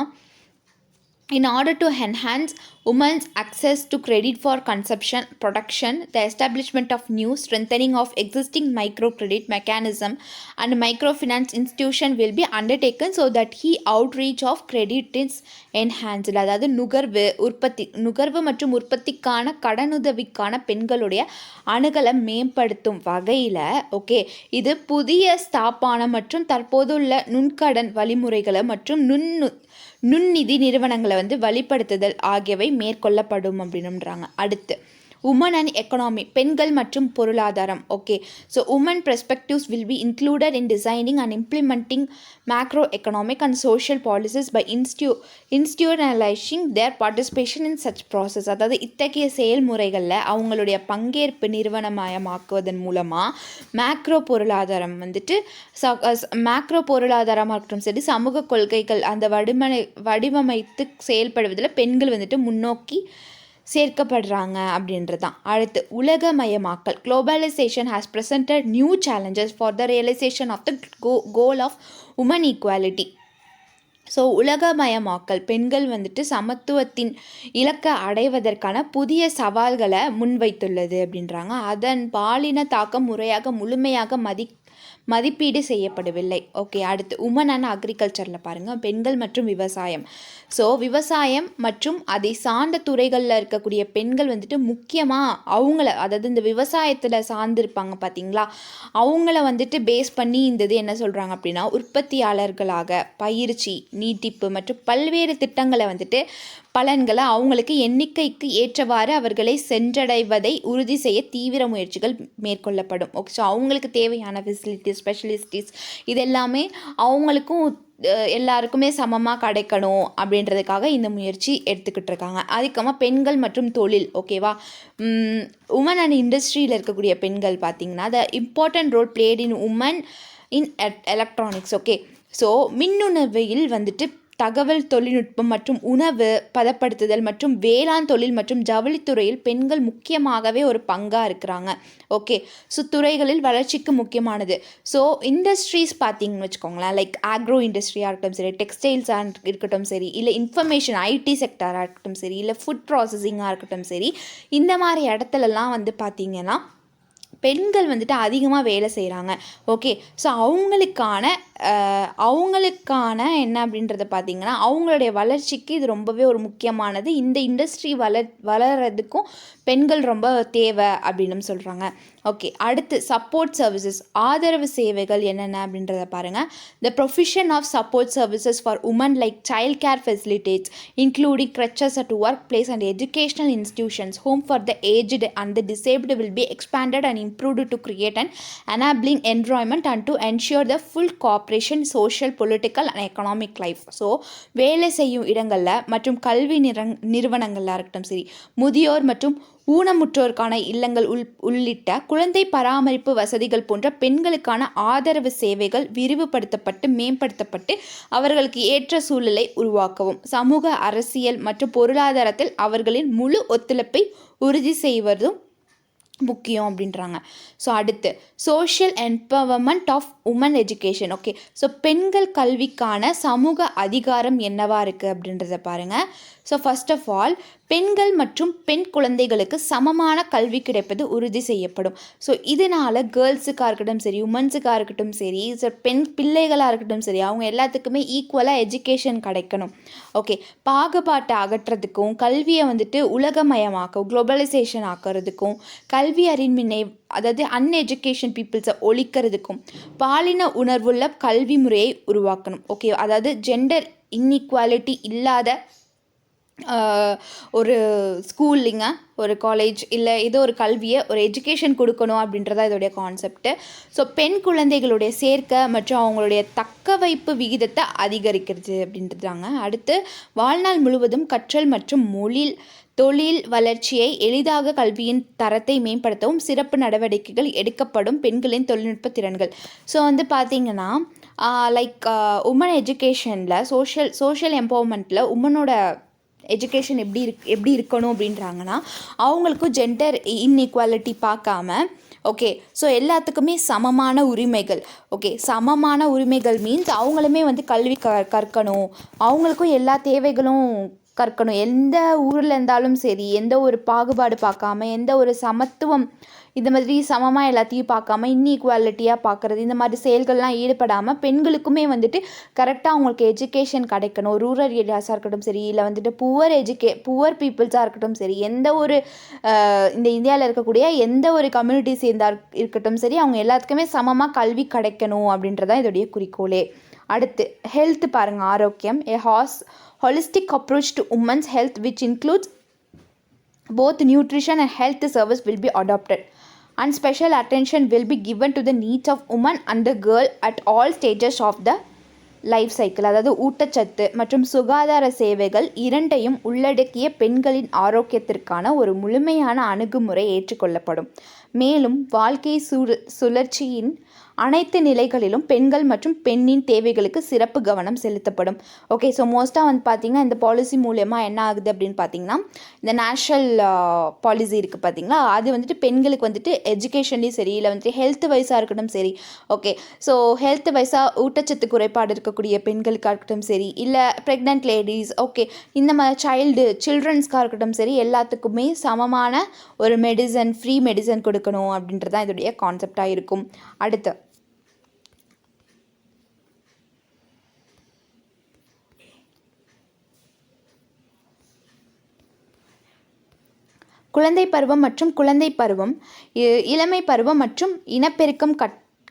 in order to enhance women's access to credit for consumption, production, the establishment of new, strengthening of existing microcredit mechanism and microfinance institution will be undertaken so that he outreach of credit is enhanced. அதாவது நுகர்வு மற்றும் உற்பத்திக்கான கடனுதவிக்கான பெண்களுடைய அணுகலை மேம்படுத்தும் வகையில் ஓகே இது புதிய ஸ்தாபான மற்றும் தற்போதுள்ள நுண்கடன் வழிமுறைகளை மற்றும் நுண்நிதி நிறுவனங்களை வந்து வழிப்படுத்துதல் ஆகியவை மேற்கொள்ளப்படும் அப்படின்னுறாங்க. அடுத்து உமன் அண்ட் எக்கனாமி, பெண்கள் மற்றும் பொருளாதாரம். Okay, so women perspectives will be included in designing and implementing macro economic and social policies by institutionalising their participation in such process. அதாவது இத்தகைய செயல்முறைகளில் அவங்களுடைய பங்கேற்பு நிறுவனமயமாக்குவதன் மூலமாக மேக்ரோ பொருளாதாரம் வந்துட்டு மேக்ரோ பொருளாதாரமாக இருக்கட்டும் சரி, சமூக கொள்கைகள் அந்த வடிவமைத்து செயல்படுவதில் பெண்கள் வந்துட்டு முன்னோக்கி சேர்க்கப்படுறாங்க அப்படின்றது தான். அடுத்து உலகமயமாக்கல். Globalisation has presented new challenges for the realisation of the goal of women equality. So உலகமயமாக்கல் பெண்கள் வந்துட்டு சமத்துவத்தின் இலக்கை அடைவதற்கான புதிய சவால்களை முன்வைத்துள்ளது அப்படின்றாங்க. அதன் பாலின தாக்கம் முறையாக முழுமையாக மதிப்பீடு செய்யப்படவில்லை. ஓகே, அடுத்து உமன் அண்ட் அக்ரிகல்ச்சரில் பாருங்கள், பெண்கள் மற்றும் விவசாயம். ஸோ விவசாயம் மற்றும் அதை சார்ந்த துறைகளில் இருக்கக்கூடிய பெண்கள் வந்துட்டு முக்கியமாக அவங்கள, அதாவது இந்த விவசாயத்தில் சார்ந்திருப்பாங்க பார்த்தீங்களா, அவங்கள வந்துட்டு பேஸ் பண்ணி இந்த இது என்ன சொல்கிறாங்க அப்படின்னா, உற்பத்தியாளர்களாக பயிற்சி நீட்டிப்பு மற்றும் பல்வேறு திட்டங்களை வந்துட்டு பலன்களை அவங்களுக்கு எண்ணிக்கைக்கு ஏற்றவாறு அவர்களை சென்றடைவதை உறுதி செய்ய தீவிர முயற்சிகள் மேற்கொள்ளப்படும். ஓகே, ஸோ அவங்களுக்கு தேவையான ஃபெசிலிட்டிஸ் ஸ்பெஷலிஸ்டிஸ் இது எல்லாமே அவங்களுக்கும் எல்லாருக்குமே சமமாக கிடைக்கணும் அப்படின்றதுக்காக இந்த முயற்சி எடுத்துக்கிட்டு இருக்காங்க. அதிகமாக பெண்கள் மற்றும் தொழில். ஓகேவா, உமன் அண்ட் இண்டஸ்ட்ரியில் இருக்கக்கூடிய பெண்கள் பார்த்திங்கன்னா the important role played in women in electronics. Okay, so மின்னுணர்வில் வந்துட்டு தகவல் தொழில்நுட்பம் மற்றும் உணவு பதப்படுத்துதல் மற்றும் வேளாண் தொழில் மற்றும் ஜவுளித்துறையில் பெண்கள் முக்கியமாகவே ஒரு பங்காக இருக்கிறாங்க. ஓகே, ஸோ துறைகளில் வளர்ச்சிக்கு முக்கியமானது. ஸோ இண்டஸ்ட்ரீஸ் பார்த்தீங்கன்னு வச்சுக்கோங்களேன், லைக் ஆக்ரோ இண்டஸ்ட்ரியாக இருக்கட்டும் சரி, டெக்ஸ்டைல்ஸாக இருக்கட்டும் சரி, இல்லை இன்ஃபர்மேஷன் ஐடி செக்டராக இருக்கட்டும் சரி, இல்லை ஃபுட் ப்ராசஸிங்காக இருக்கட்டும் சரி, இந்த மாதிரி இடத்துலலாம் வந்து பார்த்திங்கன்னா பெண்கள் வந்துட்டு அதிகமாக வேலை செய்கிறாங்க. ஓகே, ஸோ அவங்களுக்கான என்ன அப்படின்றத பார்த்திங்கன்னா அவங்களுடைய வளர்ச்சிக்கு இது ரொம்பவே ஒரு முக்கியமானது. இந்த இண்டஸ்ட்ரி வளர்கிறதுக்கும் பெண்கள் ரொம்ப தேவை அப்படின்னு சொல்கிறாங்க. ஓகே, அடுத்து சப்போர்ட் சர்வீசஸ், ஆதரவு சேவைகள் என்னென்ன அப்படின்றத பாருங்கள். The provision of support services for women like child care facilitates including crutches at work place and educational institutions, home for the aged and the disabled will be expanded and improved to create an enabling environment and to ensure the full cooperation social, political and economic life. So வேலை செய்யும் இடங்களில் மற்றும் கல்வி நிறுவனங்களில் இருக்கட்டும் சரி, முதியோர் மற்றும் ஊனமுற்றோருக்கான இல்லங்கள் உள்ளிட்ட குழந்தை பராமரிப்பு வசதிகள் போன்ற பெண்களுக்கான ஆதரவு சேவைகள் விரிவுபடுத்தப்பட்டு மேம்படுத்தப்பட்டு அவர்களுக்கு ஏற்ற சூழலை உருவாக்கவும், சமூக அரசியல் மற்றும் பொருளாதாரத்தில் அவர்களின் முழு ஒத்துழைப்பை உறுதி செய்வதும் முக்கியம் அப்படின்றாங்க. ஸோ அடுத்து social empowerment of women education. Okay, so பெண்கள் கல்விக்கான சமூக அதிகாரம் என்னவா இருக்குது அப்படின்றத பாருங்கள். ஸோ ஃபர்ஸ்ட் ஆஃப் ஆல் பெண்கள் மற்றும் பெண் குழந்தைகளுக்கு சமமான கல்வி கிடைப்பது உறுதி செய்யப்படும். ஸோ இதனால் கேர்ள்ஸுக்காக இருக்கட்டும் சரி, உமன்ஸுக்காக இருக்கட்டும் சரி, ஸோ பெண் பிள்ளைகளாக இருக்கட்டும் சரி, அவங்க எல்லாத்துக்குமே ஈக்குவலாக எஜுகேஷன் கிடைக்கணும். ஓகே, பாகுபாட்டை அகற்றுறதுக்கும் கல்வியை வந்துட்டு உலகமயமாக்கும் குளோபலைசேஷன் ஆக்கிறதுக்கும் கல்வி அறிவின்மை அதாவது அன்எஜுகேஷன் பீப்புள்ஸை ஒழிக்கிறதுக்கும் பாலின உணர்வுள்ள கல்வி முறையை உருவாக்கணும். ஓகே, அதாவது ஜெண்டர் இன்இக்வாலிட்டி இல்லாத ஒரு ஸ்கூல்லிங்க, ஒரு காலேஜ் இல்லை ஏதோ ஒரு கல்வியை ஒரு எஜுகேஷன் கொடுக்கணும் அப்படின்றதா இதோடைய கான்செப்ட்டு. ஸோ பெண் குழந்தைகளுடைய சேர்க்கை மற்றும் அவங்களுடைய தக்க வைப்பு விகிதத்தை அதிகரிக்கிறது அப்படின்றதாங்க. அடுத்து வாழ்நாள் முழுவதும் கற்றல் மற்றும் தொழில் வளர்ச்சியை எளிதாக கல்வியின் தரத்தை மேம்படுத்தவும் சிறப்பு நடவடிக்கைகள் எடுக்கப்படும் பெண்களின் தொழில்நுட்ப திறன்கள். ஸோ வந்து பார்த்திங்கன்னா லைக் உமன் எஜுகேஷனில் சோஷியல் எம்பவர்மெண்ட்டில் உமனோட எஜுகேஷன் எப்படி இருக்கணும் அப்படின்றாங்கன்னா அவங்களுக்கும் ஜெண்டர் இன்இக்வாலிட்டி பார்க்காம ஓகே, ஸோ எல்லாத்துக்குமே சமமான உரிமைகள். ஓகே, சமமான உரிமைகள் மீன்ஸ் அவங்களுமே வந்து கல்வி கற்கணும், அவங்களுக்கும் எல்லா தேவைகளும் கற்கணும். எந்த ஊரில் இருந்தாலும் சரி, எந்த ஒரு பாகுபாடு பார்க்காம, எந்த ஒரு சமத்துவம் இந்த மாதிரி சமமாக எல்லாத்தையும் பார்க்காம இன்இக்வாலிட்டியாக பார்க்குறது, இந்த மாதிரி செயல்கள்லாம் ஈடுபடாமல் பெண்களுக்குமே வந்துட்டு கரெக்டாக அவங்களுக்கு எஜுகேஷன் கிடைக்கணும். ரூரல் ஏரியாஸாக இருக்கட்டும் சரி, இல்லை வந்துட்டு புவர் பீப்புள்ஸாக இருக்கட்டும் சரி, எந்த ஒரு இந்த இந்தியாவில் இருக்கக்கூடிய எந்த ஒரு கம்யூனிட்டி சேர்ந்தா இருக்கட்டும் சரி, அவங்க எல்லாத்துக்குமே சமமாக கல்வி கிடைக்கணும் அப்படின்றதான் இதோடைய குறிக்கோளே. அடுத்து ஹெல்த் பாருங்கள், ஆரோக்கியம். Holistic approach to women's health which includes both nutrition and health service will be adopted and special attention will be given to the needs of women and the girl at all stages of the life cycle. அதாவது ஊட்டச்சத்து மற்றும் சுகாதார சேவைகள் இரண்டையும் உள்ளடக்கிய பெண்களின் ஆரோக்கியத்திற்கான ஒரு முழுமையான அணுகுமுறை ஏற்றுக்கொள்ளப்படும். மேலும் வாழ்க்கை சுழற்சியின் அனைத்து நிலைகளிலும் பெண்கள் மற்றும் பெண்ணின் தேவைகளுக்கு சிறப்பு கவனம் செலுத்தப்படும். ஓகே, ஸோ மோஸ்ட்டாக வந்து பார்த்திங்கன்னா இந்த பாலிசி மூலயமா என்ன ஆகுது அப்படின்னு பார்த்திங்கன்னா இந்த நேஷ்னல் பாலிசி இருக்குது பார்த்திங்களா, அது வந்துட்டு பெண்களுக்கு வந்துட்டு எஜுகேஷன்லேயும் சரி, இல்லை வந்துட்டு ஹெல்த் வைஸாக இருக்கட்டும் சரி. ஓகே, ஸோ ஹெல்த் வைஸாக ஊட்டச்சத்து குறைபாடு இருக்கக்கூடிய பெண்களுக்காக இருக்கட்டும் சரி, இல்லை ப்ரெக்னென்ட் லேடிஸ், ஓகே இந்த மாதிரி சில்ட்ரன்ஸ்க்காக இருக்கட்டும் சரி, எல்லாத்துக்குமே சமமான ஒரு ஃப்ரீ மெடிசன் கொடுக்கணும் அப்படின்றதான் இதோடைய கான்செப்டாக இருக்கும். அடுத்து குழந்தை பருவம் மற்றும் குழந்தை பருவம், இளமை பருவம் மற்றும் இனப்பெருக்கம்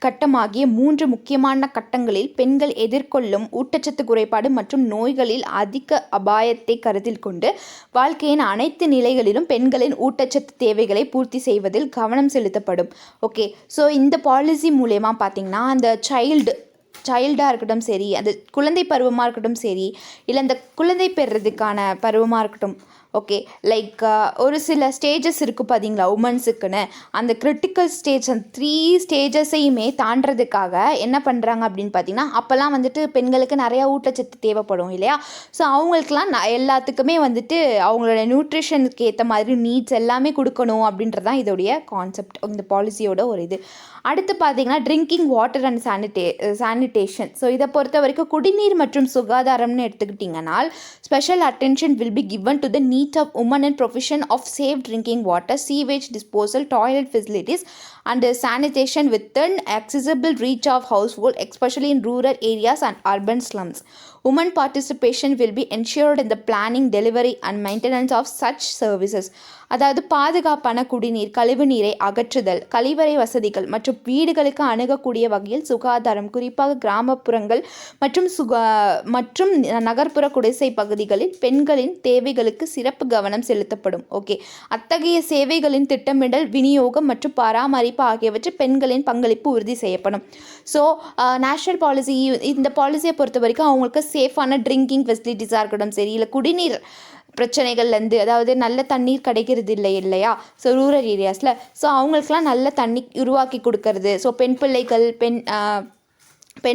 கட்டமாகிய 3 முக்கியமான கட்டங்களில் பெண்கள் எதிர்கொள்ளும் ஊட்டச்சத்து குறைபாடு மற்றும் நோய்களில் அதிக அபாயத்தை கருத்தில் கொண்டு வாழ்க்கையின் அனைத்து நிலைகளிலும் பெண்களின் ஊட்டச்சத்து தேவைகளை பூர்த்தி செய்வதில் கவனம் செலுத்தப்படும். ஓகே, ஸோ இந்த பாலிசி மூலமா பார்த்திங்கன்னா அந்த சைல்டாக இருக்கட்டும் சரி, அந்த குழந்தை பருவமாக இருக்கட்டும் சரி, இல்லை அந்த குழந்தை பெறுறதுக்கான பருவமாக இருக்கட்டும், ஓகே லைக் ஒரு சில ஸ்டேஜஸ் இருக்குது பார்த்தீங்களா உமன்ஸுக்குன்னு, அந்த கிரிட்டிக்கல் ஸ்டேஜ் அந்த 3 ஸ்டேஜஸையுமே தாண்டறதுக்காக என்ன பண்ணுறாங்க அப்படின்னு பார்த்தீங்கன்னா, அப்போல்லாம் வந்துட்டு பெண்களுக்கு நிறையா ஊட்டச்சத்து தேவைப்படும் இல்லையா? ஸோ அவங்களுக்குலாம் எல்லாத்துக்குமே வந்துட்டு அவங்களோட நியூட்ரிஷனுக்கு ஏற்ற மாதிரி நீட்ஸ் எல்லாமே கொடுக்கணும் அப்படின்றது தான் இதோடைய கான்செப்ட், இந்த பாலிசியோட ஒரு இது. அடுத்து பார்த்தீங்கன்னா drinking water and sanitation. So இதை பொறுத்த வரைக்கும் குடிநீர் மற்றும் சுகாதாரம்னு எடுத்துக்கிட்டிங்கன்னா special attention will be given to the needs of women in provision of safe drinking water, sewage disposal, toilet facilities and sanitation within accessible reach of household, especially in rural areas and urban slums. Women participation will be ensured in the planning, delivery and maintenance of such services. அதாவது பாதுகாப்பான குடிநீர், கழிவுநீரை அகற்றுதல், கழிவறை வசதிகள் மற்றும் வீடுகளுக்கு அணுகக்கூடிய வகையில் சுகாதாரம், குறிப்பாக கிராமப்புறங்கள் மற்றும் நகர்ப்புற குடிசை பகுதிகளில் பெண்களின் தேவைகளுக்கு சிறப்பு கவனம் செலுத்தப்படும். ஓகே, அத்தகைய சேவைகளின் திட்டமிடல், விநியோகம் மற்றும் பராமரிப்பு ஆகியவற்றில் பெண்களின் பங்களிப்பு உறுதி செய்யப்படும். ஸோ நேஷ்னல் பாலிசி, இந்த பாலிசியை பொறுத்த வரைக்கும் அவங்களுக்கு சேஃபான ட்ரிங்கிங் ஃபெசிலிட்டிஸாக இருக்கட்டும் சரி, இல்லை குடிநீர் பிரச்சனைகள்லேருந்து, அதாவது நல்ல தண்ணீர் கிடைக்கிறது இல்லையா? ஸோ ரூரல் ஏரியாஸில் ஸோ அவங்களுக்குலாம் நல்ல தண்ணி உருவாக்கி கொடுக்கறது. ஸோ பெண்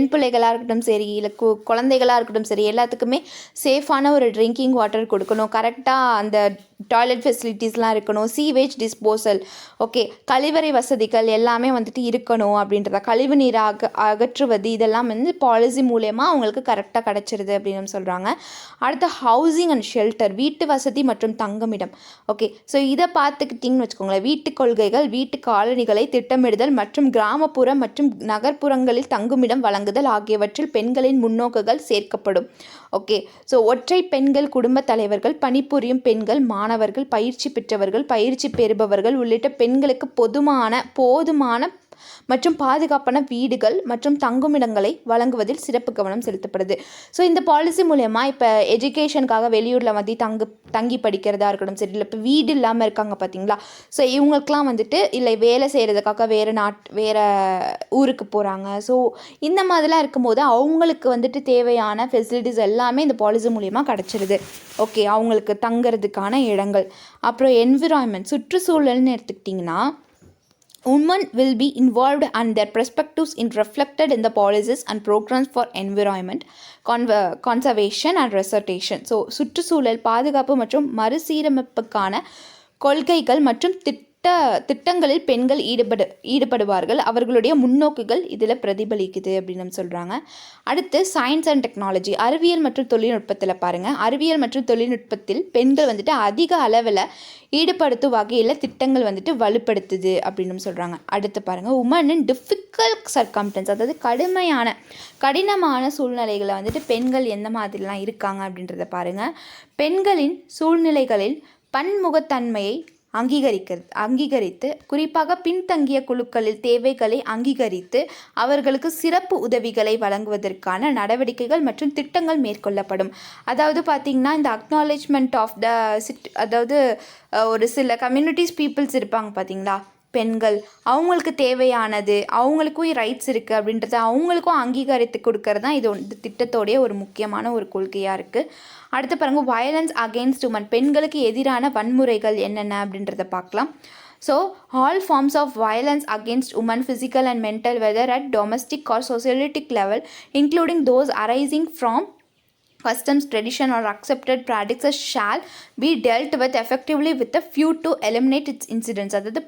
பிள்ளைகளாக இருக்கட்டும் சரி, இல்லை குழந்தைகளாக இருக்கட்டும் சரி, எல்லாத்துக்குமே சேஃபான ஒரு ட்ரிங்கிங் வாட்டர் கொடுக்கணும். கரெக்டாக அந்த டாய்லெட் ஃபெசிலிட்டிஸ்லாம் இருக்கணும். சீவேஜ் டிஸ்போசல், ஓகே, கழிவறை வசதிகள் எல்லாமே வந்துட்டு இருக்கணும் அப்படின்றத, கழிவு நீரை அகற்றுவது, இதெல்லாம் வந்து பாலிசி மூலயமா அவங்களுக்கு கரெக்டாக கிடச்சிருது அப்படின்னு சொல்கிறாங்க. அடுத்து ஹவுசிங் அண்ட் ஷெல்டர், வீட்டு வசதி மற்றும் தங்குமிடம். ஓகே, ஸோ இதை பார்த்துக்கிட்டிங்கன்னு வச்சுக்கோங்களேன். வீட்டு கொள்கைகள், வீட்டு காலனிகளை திட்டமிடுதல் மற்றும் கிராமப்புற மற்றும் நகர்ப்புறங்களில் தங்குமிடம் வழங்குதல் ஆகியவற்றில் பெண்களின் முன்னோக்குகள் சேர்க்கப்படும். ஓகே, ஸோ ஒற்றை பெண்கள், குடும்ப தலைவர்கள், பணிபுரியும் பெண்கள், மாணவர்கள், பயிற்சி பெற்றவர்கள், பயிற்சி பெறுபவர்கள் உள்ளிட்ட பெண்களுக்கு போதுமான மற்றும் பாதுகாப்பான வீடுகள் மற்றும் தங்குமிடங்களை வழங்குவதில் சிறப்பு கவனம் செலுத்தப்படுது. ஸோ இந்த பாலிசி மூலயமா இப்போ எஜுகேஷனுக்காக வெளியூரில் வந்து தங்கி படிக்கிறதா இருக்கட்டும் சரி, இல்லை இப்போ வீடு இல்லாமல் இருக்காங்க பார்த்தீங்களா? ஸோ இவங்களுக்கெலாம் வந்துட்டு இல்லை வேலை செய்கிறதுக்காக வேறு ஊருக்கு போகிறாங்க. ஸோ இந்த மாதிரிலாம் இருக்கும்போது அவங்களுக்கு வந்துட்டு தேவையான ஃபெசிலிட்டிஸ் எல்லாமே இந்த பாலிசி மூலயமா கிடச்சிருது. ஓகே, அவங்களுக்கு தங்கிறதுக்கான இடங்கள். அப்புறம் என்விரான்மெண்ட், சுற்றுச்சூழல்னு எடுத்துக்கிட்டிங்கன்னா women will be involved and their perspectives in reflected in the policies and programs for environment, conservation and restoration. So சுற்றுச்சூழல் பாதுகாப்பு மற்றும் மறுசீரமைப்புக்கான கொள்கைகள் மற்றும் திட்டங்களில் பெண்கள் ஈடுபடுவார்கள். அவர்களுடைய முன்னோக்குகள் இதில் பிரதிபலிக்குது அப்படின்னு சொல்கிறாங்க. அடுத்து சயின்ஸ் அண்ட் டெக்னாலஜி, அறிவியல் மற்றும் தொழில்நுட்பத்தில் பாருங்கள். அறிவியல் மற்றும் தொழில்நுட்பத்தில் பெண்கள் வந்துட்டு அதிக அளவில் ஈடுபடுத்தும் வகையில் திட்டங்கள் வந்துட்டு வலுப்படுத்துது அப்படின்னு சொல்கிறாங்க. அடுத்து பாருங்கள், உமன் இன் டிஃபிகல்ட் சர்க்கம்டன்ஸ், அதாவது கடினமான சூழ்நிலைகளை வந்துட்டு பெண்கள் எந்த மாதிரிலாம் இருக்காங்க அப்படின்றத பாருங்கள். பெண்களின் சூழ்நிலைகளில் பன்முகத்தன்மையை அங்கீகரித்து குறிப்பாக பின்தங்கிய குழுக்களில் தேவைகளை அங்கீகரித்து அவர்களுக்கு சிறப்பு உதவிகளை வழங்குவதற்கான நடவடிக்கைகள் மற்றும் திட்டங்கள் மேற்கொள்ளப்படும். அதாவது பார்த்திங்கன்னா இந்த அக்னாலேஜ்மெண்ட் ஆஃப் அதாவது ஒரு சில கம்யூனிட்டிஸ் பீப்புள்ஸ் இருப்பாங்க பார்த்தீங்களா, பெண்கள், அவங்களுக்கு தேவையானது, அவங்களுக்கும் ரைட்ஸ் இருக்குது அப்படின்றத அவங்களுக்கும் அங்கீகரித்து கொடுக்கறது தான் இது திட்டத்தோடைய ஒரு முக்கியமான ஒரு கொள்கையாக இருக்குது. அடுத்து பாருங்கள், வயலன்ஸ் அகெயின்ஸ்ட் உமன், பெண்களுக்கு எதிரான வன்முறைகள் என்னென்ன அப்படின்றத பார்க்கலாம். So all forms of violence against women, physical and mental, whether at domestic or societal level, including those arising from customs, tradition or accepted practices shall be dealt with effectively with a few to eliminate its incidents. அதாவது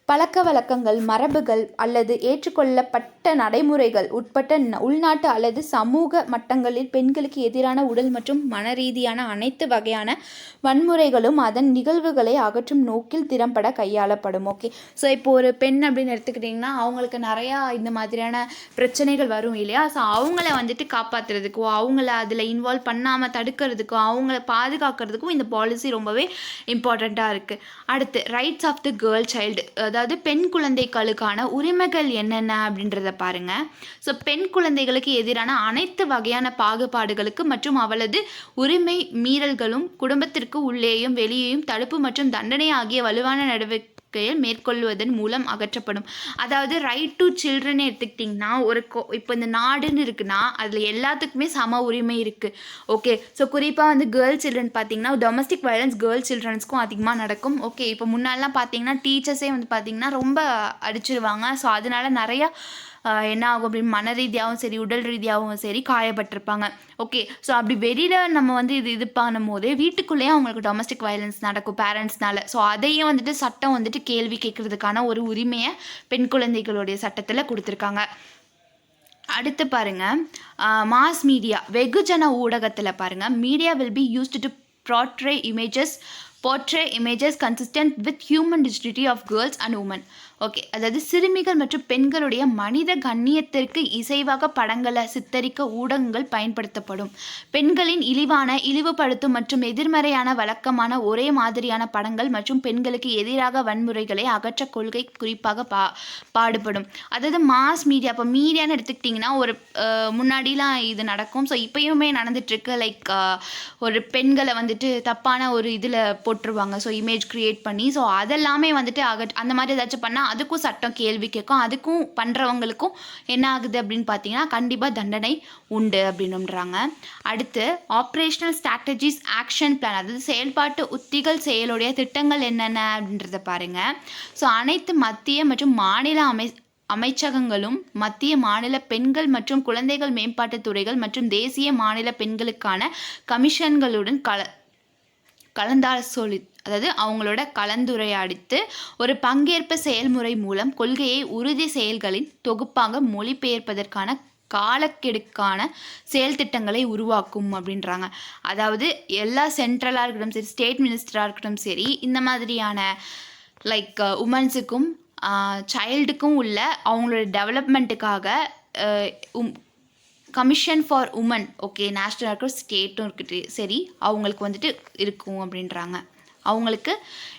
பழக்க வழக்கங்கள், மரபுகள் அல்லது ஏற்றுக்கொள்ளப்பட்ட நடைமுறைகள் உட்பட்ட உள்நாட்டு அல்லது சமூக மட்டங்களில் பெண்களுக்கு எதிரான உடல் மற்றும் மன ரீதியான அனைத்து வகையான வன்முறைகளும் அதன் நிகழ்வுகளை அகற்றும் நோக்கில் திறம்பட கையாளப்படும். ஓகே, ஸோ இப்போ ஒரு பெண் அப்படின்னு எடுத்துக்கிட்டிங்கன்னா அவங்களுக்கு நிறையா இந்த மாதிரியான பிரச்சனைகள் வரும் இல்லையா? ஸோ அவங்கள வந்துட்டு காப்பாற்றுறதுக்கோ, அவங்கள அதில் இன்வால்வ் பண்ணாமல் தடுக்கிறதுக்கோ, அவங்கள பாதுகாக்கிறதுக்கும் இந்த பாலிசி ரொம்பவே இம்பார்ட்டண்ட்டாக இருக்குது. அடுத்து rights of the girl child, அதாவது பெண் குழந்தைகளுக்கான உரிமைகள் என்னென்ன அப்படின்றத பாருங்கள். ஸோ பெண் குழந்தைகளுக்கு எதிரான அனைத்து வகையான பாகுபாடுகளுக்கு மற்றும் அவளது உரிமை மீறல்களும் குடும்பத்திற்கு உள்ளேயும் வெளியேயும் தடுப்பு மற்றும் தண்டனை ஆகிய வலுவான நடவடிக்கைகள் மேற்கொள்வதன் மூலம் அகற்றப்படும். அதாவது ரைட் டு சில்ட்ரன் எடுத்துக்கிட்டிங்கன்னா இப்போ இந்த நாடுன்னு இருக்குன்னா அதில் எல்லாத்துக்குமே சம உரிமை இருக்குது. ஓகே, ஸோ குறிப்பாக வந்து கேர்ள் சில்ட்ரன் பார்த்தீங்கன்னா டொமஸ்டிக் வயலன்ஸ் கேர்ள் சில்ட்ரன்ஸ்க்கும் அதிகமாக நடக்கும். ஓகே, இப்போ முன்னாடிலாம் பார்த்தீங்கன்னா டீச்சர்ஸே வந்து பார்த்திங்கன்னா ரொம்ப அடிச்சிருவாங்க. ஸோ அதனால நிறையா என்ன ஆகும் அப்படின்னு மன ரீதியாகவும் சரி உடல் ரீதியாகவும் சரி காயப்பட்டிருப்பாங்க. ஓகே, ஸோ அப்படி வெளியில் நம்ம வந்து இது பண்ணும் போது வீட்டுக்குள்ளேயே அவங்களுக்கு டொமஸ்டிக் வயலன்ஸ் நடக்கும் பேரண்ட்ஸ்னால. ஸோ அதையும் வந்துட்டு சட்டம் வந்துட்டு கேள்வி கேட்கறதுக்கான ஒரு உரிமையை பெண் குழந்தைகளுடைய சட்டத்தில் கொடுத்துருக்காங்க. அடுத்து பாருங்கள், மாஸ் மீடியா வெகுஜன ஊடகத்தில் பாருங்கள், media will be used to portray images consistent with human dignity of girls and women. Okay, அதாவது சிறுமிகள் மற்றும் பெண்களுடைய மனித கண்ணியத்திற்கு இசைவாக படங்களை சித்தரிக்க ஊடகங்கள் பயன்படுத்தப்படும். பெண்களின் இழிவுபடுத்தும் மற்றும் எதிர்மறையான வழக்கமான ஒரே மாதிரியான படங்கள் மற்றும் பெண்களுக்கு எதிராக வன்முறைகளை அகற்ற கொள்கை குறிப்பாக பாடுபடும். அதாவது மாஸ் மீடியா, இப்போ மீடியான்னு எடுத்துக்கிட்டிங்கன்னா ஒரு முன்னாடிலாம் இது நடக்கும். ஸோ இப்போயுமே நடந்துட்டுருக்கு. லைக் ஒரு பெண்களை வந்துட்டு தப்பான ஒரு இதில் போட்டுருவாங்க. ஸோ இமேஜ் க்ரியேட் பண்ணி, ஸோ அதெல்லாமே வந்துட்டு அந்த மாதிரி ஏதாச்சும் பண்ணால் அதுக்கும் சட்டம் கேள்வி கேட்கும். அதுக்கும் பண்ணுறவங்களுக்கும் என்ன ஆகுது அப்படின்னு பார்த்தீங்கன்னா கண்டிப்பாக தண்டனை உண்டு அப்படின்னுன்றாங்க. அடுத்து ஆப்ரேஷனல் ஸ்ட்ராட்டஜிஸ் ஆக்ஷன் பிளான், அதாவது செயல்பாட்டு உத்திகள் செயலுடைய திட்டங்கள் என்னென்ன அப்படின்றத பாருங்கள். ஸோ அனைத்து மத்திய மற்றும் மாநில அமைச்சகங்களும் மத்திய மாநில பெண்கள் மற்றும் குழந்தைகள் மேம்பாட்டுத் துறைகள் மற்றும் தேசிய மாநில பெண்களுக்கான கமிஷன்களுடன் அதாவது அவங்களோட கலந்துரையாடித்து ஒரு பங்கேற்பு செயல்முறை மூலம் கொள்கையை உறுதி செயல்களின் தொகுப்பாக மொழிபெயர்ப்பதற்கான காலக்கெடுக்கான செயல் திட்டங்களை உருவாக்கும் அப்படின்றாங்க. அதாவது எல்லா சென்ட்ரலாக இருக்கட்டும் சரி, ஸ்டேட் மினிஸ்டராக இருக்கட்டும் சரி, இந்த மாதிரியான லைக் உமன்ஸுக்கும் சைல்டுக்கும் உள்ள அவங்களோட டெவலப்மெண்ட்டுக்காக கமிஷன் ஃபார் உமன், ஓகே, நேஷ்னலாக இருக்கிற ஸ்டேட்டும் இருக்குது சரி, அவங்களுக்கு வந்துட்டு இருக்கும் அப்படின்றாங்க. அவங்களுக்கு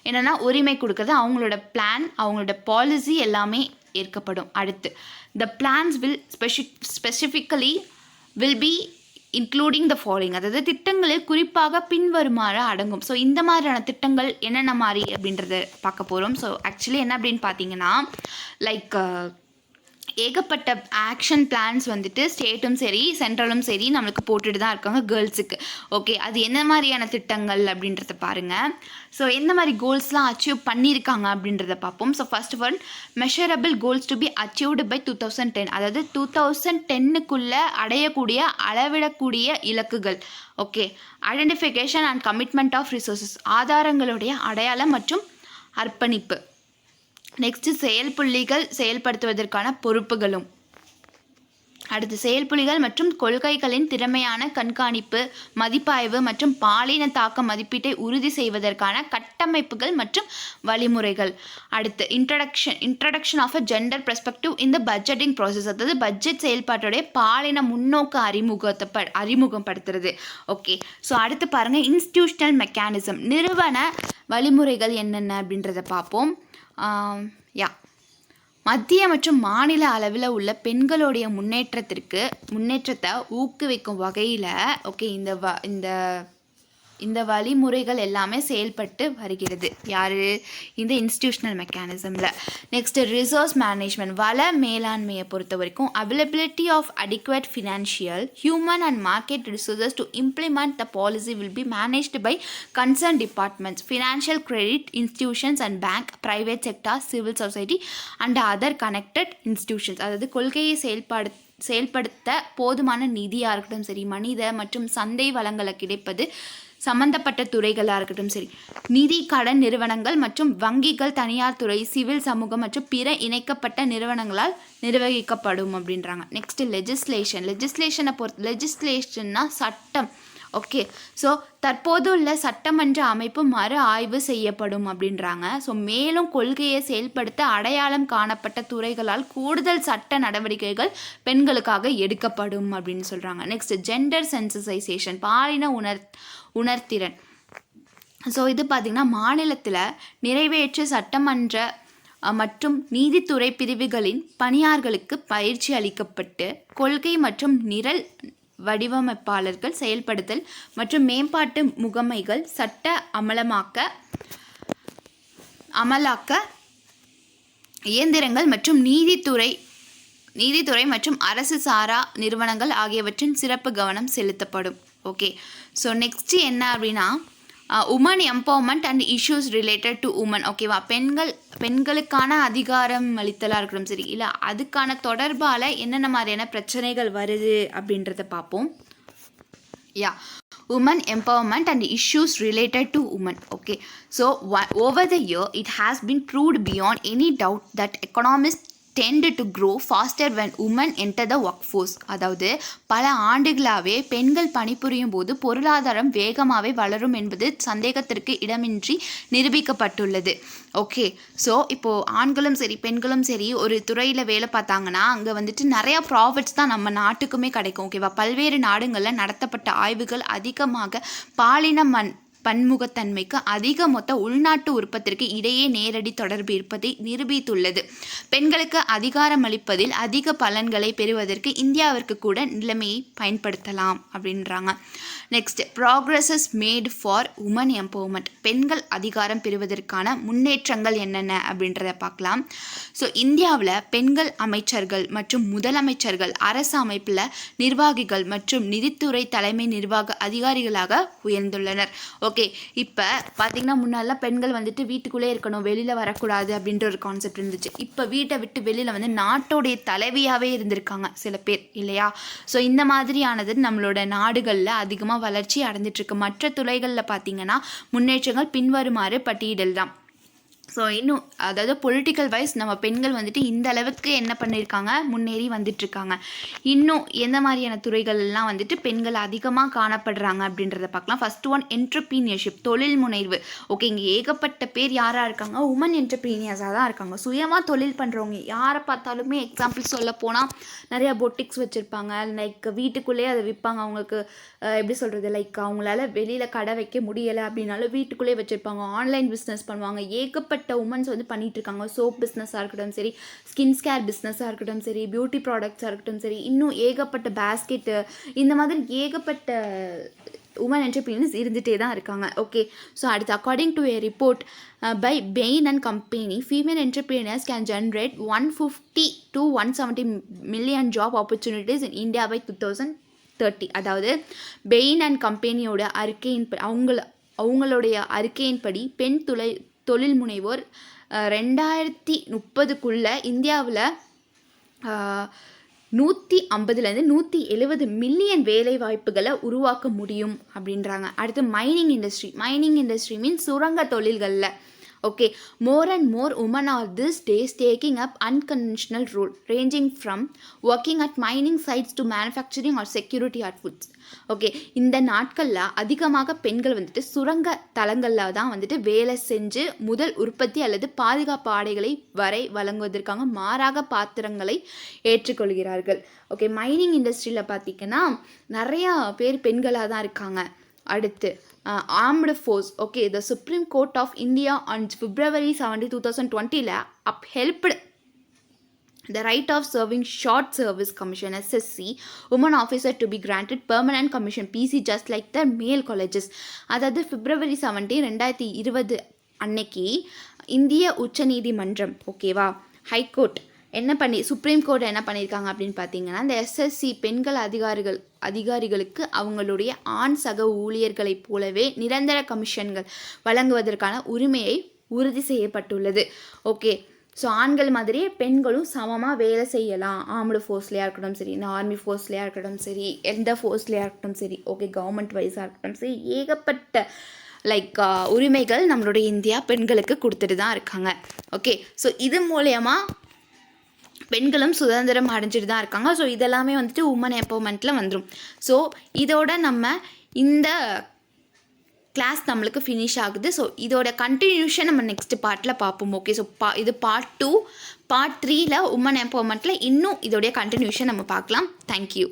என்னென்னா உரிமை கொடுக்குறது, அவங்களோட பிளான், அவங்களோட பாலிசி எல்லாமே ஏற்கப்படும். அடுத்து the plans will specifically will be including the following, அதாவது திட்டங்களில் குறிப்பாக பின்வருமாறு அடங்கும். ஸோ இந்த மாதிரியான திட்டங்கள் என்னென்ன மாதிரி அப்படின்றத பார்க்க போகிறோம். ஸோ ஆக்சுவலி என்ன அப்படின்னு பார்த்தீங்கன்னா லைக் ஏகப்பட்ட ஆக்ஷன் பிளான்ஸ் வந்துட்டு ஸ்டேட்டும் சரி சென்ட்ரலும் சரி நம்மளுக்கு போட்டுட்டு தான் இருக்காங்க கேர்ள்ஸுக்கு. ஓகே, அது என்ன மாதிரியான திட்டங்கள் அப்படின்றத பாருங்கள். ஸோ எந்த மாதிரி கோல்ஸ்லாம் அச்சீவ் பண்ணியிருக்காங்க அப்படின்றத பார்ப்போம். So first of all measurable goals to be achieved by 2010, அதாவது 2010க்குள்ளே அடையக்கூடிய அளவிடக்கூடிய இலக்குகள். Okay, identification and commitment of resources, ஆதாரங்களுடைய அடையாளம் மற்றும் அர்ப்பணிப்பு. நெக்ஸ்ட்டு செயல்புள்ளிகள் செயல்படுத்துவதற்கான பொறுப்புகளும். அடுத்து செயல்புள்ளிகள் மற்றும் கொள்கைகளின் திறமையான கண்காணிப்பு, மதிப்பாய்வு மற்றும் பாலின தாக்க மதிப்பீட்டை உறுதி செய்வதற்கான கட்டமைப்புகள் மற்றும் வழிமுறைகள். அடுத்து introduction of a gender perspective இந்த பட்ஜெட்டிங் ப்ராசஸ், அதாவது பட்ஜெட் செயல்பாட்டுடைய பாலின முன்னோக்கு அறிமுகப்படுத்துறது. ஓகே, ஸோ அடுத்து பாருங்கள் இன்ஸ்டிடியூஷனல் மெக்கானிசம், நிறுவன வழிமுறைகள் என்னென்ன அப்படின்றத பார்ப்போம். மத்திய மற்றும் மாநில அளவில் உள்ள பெண்களுடைய முன்னேற்றத்தை ஊக்குவிக்கும் வகையில் ஓகே இந்த வழிமுறைகள் எல்லாமே செயல்பட்டு வருகிறது. யார்? இந்த இன்ஸ்டிடியூஷனல் மெக்கானிசமில். நெக்ஸ்ட்டு ரிசோர்ஸ் மேனேஜ்மெண்ட், வள மேலாண்மையை பொறுத்த வரைக்கும் availability of adequate financial, human and market resources to implement the policy will be managed by concern departments, financial credit institutions and bank, private sector, civil society and other connected institutions. அதாவது கொள்கையை செயல்படுத்த போதுமான நிதியாக இருக்கட்டும் சரி, மனித மற்றும் சந்தை வளங்களை கிடைப்பது சம்பந்தப்பட்ட துறைகளாக இருக்கட்டும் சரி, நிதி கடன் நிறுவனங்கள் மற்றும் வங்கிகள், தனியார் துறை, சிவில் சமூகம் மற்றும் பிற இணைக்கப்பட்ட நிறுவனங்களால் நிர்வகிக்கப்படும் அப்படின்றாங்க. நெக்ஸ்ட் லெஜிஸ்லேஷன்னா சட்டம். ஓகே, ஸோ தற்போது உள்ள சட்டமன்ற அமைப்பு மறு ஆய்வு செய்யப்படும் அப்படின்றாங்க. ஸோ மேலும் கொள்கையை செயல்படுத்த அடையாளம் காணப்பட்ட துறைகளால் கூடுதல் சட்ட நடவடிக்கைகள் பெண்களுக்காக எடுக்கப்படும் அப்படின்னு சொல்கிறாங்க. நெக்ஸ்ட் ஜெண்டர் சென்சிசைசேஷன், பாலின உணர்திறன். ஸோ இது பார்த்திங்கன்னா மாநிலத்தில் நிறைவேற்று சட்டமன்ற மற்றும் நீதித்துறை பிரிவுகளின் பணியாளர்களுக்கு பயிற்சி அளிக்கப்பட்டு கொள்கை மற்றும் நிரல் வடிவமைப்பாளர்கள் செயல்படுத்தல் மற்றும் மேம்பாட்டு முகமைகள் சட்ட அமலாக்க இயந்திரங்கள் மற்றும் நீதித்துறை மற்றும் அரசு சாரா நிறுவனங்கள் ஆகியவற்றின் சிறப்பு கவனம் செலுத்தப்படும். ஓகே, ஸோ நெக்ஸ்ட்டு என்ன அப்படின்னா women empowerment and issues related to women. ஓகேவா, பெண்களுக்கான அதிகாரம் அளித்தலாக இருக்கட்டும் சரி, இல்லை அதுக்கான தொடர்பால் என்னென்ன மாதிரியான பிரச்சனைகள் வருது அப்படின்றத பார்ப்போம். Women empowerment and issues related to women. Okay, so over the year it has been proved beyond any doubt that economists tend to grow faster when women enter the workforce. அதாவது பல ஆண்டுகளாகவே பெண்கள் பணிபுரியும் போது பொருளாதாரம் வேகமாகவே வளரும் என்பது சந்தேகத்திற்கு இடமின்றி நிரூபிக்கப்பட்டுள்ளது. ஓகே, ஸோ இப்போது ஆண்களும் சரி பெண்களும் சரி ஒரு துறையில் வேலை பார்த்தாங்கன்னா அங்கே வந்துட்டு நிறையா ப்ராஃபிட்ஸ் தான் நம்ம நாட்டுக்குமே கிடைக்கும். ஓகேவா, பல்வேறு நாடுகளில் நடத்தப்பட்ட ஆய்வுகள் அதிகமாக பாலின பன்முகத்தன்மைக்கு அதிக மொத்த உள்நாட்டு உற்பத்திற்கு இடையே நேரடி தொடர்பு இருப்பதை நிரூபித்துள்ளது. பெண்களுக்கு அதிகாரம் அளிப்பதில் அதிக பலன்களை பெறுவதற்கு இந்தியாவிற்கு கூட நிலைமையை பயன்படுத்தலாம் அப்படின்றாங்க. Next, progresses made for women empowerment. பெண்கள் அதிகாரம் பெறுவதற்கான முன்னேற்றங்கள் என்னென்ன அப்படின்றத பார்க்கலாம். ஸோ இந்தியாவில் பெண்கள் அமைச்சர்கள் மற்றும் முதலமைச்சர்கள், அரசு அமைப்பில் நிர்வாகிகள் மற்றும் நிதித்துறை தலைமை நிர்வாக அதிகாரிகளாக உயர்ந்துள்ளனர். ஓகே, இப்போ பார்த்திங்கன்னா முன்னாடிலாம் பெண்கள் வந்துட்டு வீட்டுக்குள்ளே இருக்கணும், வெளியில் வரக்கூடாது அப்படின்ற ஒரு கான்செப்ட் இருந்துச்சு. இப்போ வீட்டை விட்டு வெளியில் வந்து நாட்டோடைய தலைவியாகவே இருந்திருக்காங்க சில பேர், இல்லையா? ஸோ இந்த மாதிரியானது நம்மளோட நாடுகளில் அதிகமாக வளர்ச்சி அடைஞ்சிட்ருக்கு. மற்ற துறைகளில் பார்த்திங்கன்னா முன்னேற்றங்கள் பின்வருமாறு பட்டியலிடலாம். ஸோ இன்னும் அதாவது பொலிட்டிக்கல் வைஸ் நம்ம பெண்கள் வந்துட்டு இந்த அளவுக்கு என்ன பண்ணியிருக்காங்க, முன்னேறி வந்துட்டுருக்காங்க. இன்னும் எந்த மாதிரியான துறைகள்லாம் வந்துட்டு பெண்கள் அதிகமாக காணப்படுறாங்க அப்படின்றத பார்க்கலாம். ஃபர்ஸ்ட் ஒன், என்டர்ப்ரீனியர்ஷிப், தொழில் முனைவு. ஓகே, இங்கே ஏகப்பட்ட பேர் யாராக இருக்காங்க, உமன் என்டர்ப்ரீனியர்ஸாக தான் இருக்காங்க. சுயமாக தொழில் பண்ணுறவங்க யாரை பார்த்தாலுமே, எக்ஸாம்பிள் சொல்ல போனால் நிறையா பொட்டிக்ஸ் வச்சுருப்பாங்க. லைக் வீட்டுக்குள்ளேயே அதை விற்பாங்க. அவங்களுக்கு எப்படி சொல்கிறது, லைக் அவங்களால வெளியில் கடை வைக்க முடியலை அப்படின்னாலும் வீட்டுக்குள்ளேயே வச்சுருப்பாங்க. ஆன்லைன் பிஸ்னஸ் பண்ணுவாங்க. ஏகப்பட்ட உமன்ஸ் வந்து பண்ணிட்டு இருக்காங்க. சோப் பிஸ்னஸாக இருக்கட்டும் சரி, ஸ்கின் கேர் பிஸ்னஸாக இருக்கட்டும் சரி, பியூட்டி ப்ராடக்ட்ஸாக இருக்கட்டும் சரி, இன்னும் ஏகப்பட்ட பேஸ்கெட்டு, இந்த மாதிரி ஏகப்பட்ட உமன் என்டர்பிரினர்ஸ் இருந்துகிட்டே தான் இருக்காங்க. ஓகே, ஸோ அடுத்து, according to a report by Bain and Company, female entrepreneurs can generate 150 to 170 million job opportunities in India by 2030. அதாவது பெயின் அண்ட் கம்பெனியோட அவங்களுடைய அறிக்கையின்படி பெண் தொழில் முனைவோர் 2030 இந்தியாவில் 150 170 மில்லியன் வேலை வாய்ப்புகளை உருவாக்க முடியும் அப்படின்றாங்க. அடுத்து, மைனிங் இண்டஸ்ட்ரி மீன்ஸ் சுரங்க தொழில்களில். Okay, more and more women are these days taking up unconventional role ranging from working at mining sites to manufacturing or security at foods. Okay, இந்த நாட்களில் அதிகமாக பெண்கள் வந்துட்டு சுரங்க தளங்களில் தான் வந்துட்டு வேலை செஞ்சு முதல் உற்பத்தி அல்லது பாதுகாப்பு ஆடைகளை வழங்குவதற்காக மாறாக பாத்திரங்களை ஏற்றுக்கொள்கிறார்கள். ஓகே, மைனிங் இண்டஸ்ட்ரியில் பார்த்திங்கன்னா நிறையா பேர் பெண்களாக தான் இருக்காங்க. அடுத்து, armed force. Okay, the Supreme Court of India on February 17, 2020 upheld the right of serving short service commission SSC women officer to be granted permanent commission PC just like the male colleges. அதாவது February 17, 2020 அன்னைக்கு இந்திய உச்சநீதிமன்றம், ஓகேவா, ஹைகோர்ட் சுப்ரீம் கோர்ட் என்ன பண்ணியிருக்காங்க அப்படின்னு பார்த்தீங்கன்னா, இந்த எஸ்எஸ்சி பெண்கள் அதிகாரிகளுக்கு அவங்களுடைய ஆண் சக ஊழியர்களைப் போலவே நிரந்தர கமிஷன்கள் வழங்குவதற்கான உரிமையை உறுதி செய்யப்பட்டுள்ளது. ஓகே, ஸோ ஆண்கள் மாதிரியே பெண்களும் சமமாக வேலை செய்யலாம். ஆர்ம்டு ஃபோர்ஸ்லையாக இருக்கட்டும் சரி, இந்த ஆர்மி ஃபோர்ஸ்லையாக இருக்கட்டும் சரி, எந்த ஃபோர்ஸ்லையாக இருக்கட்டும் சரி, ஓகே, கவர்மெண்ட் வைஸாக இருக்கட்டும் சரி, ஏகப்பட்ட உரிமைகள் நம்மளுடைய இந்தியா பெண்களுக்கு கொடுத்துட்டு தான் இருக்காங்க. ஓகே, ஸோ இது மூலயமா பெண்களும் சுதந்திரம் அடைஞ்சிட்டு தான் இருக்காங்க. ஸோ இதெல்லாமே வந்துட்டு உமன் எம்பவர்மெண்ட்டில் வந்துடும். ஸோ இதோட நம்ம இந்த கிளாஸ் நம்மளுக்கு ஃபினிஷ் ஆகுது. ஸோ இதோட கண்டினியூஷன் நம்ம நெக்ஸ்ட் பார்ட்டில் பார்ப்போம். ஓகே, ஸோ இது பார்ட் 2. பார்ட் 3ல் உமன் எம்பவர்மெண்ட்டில் இன்னும் இதோடைய கண்டினியூஷன் நம்ம பார்க்கலாம். தேங்க்யூ.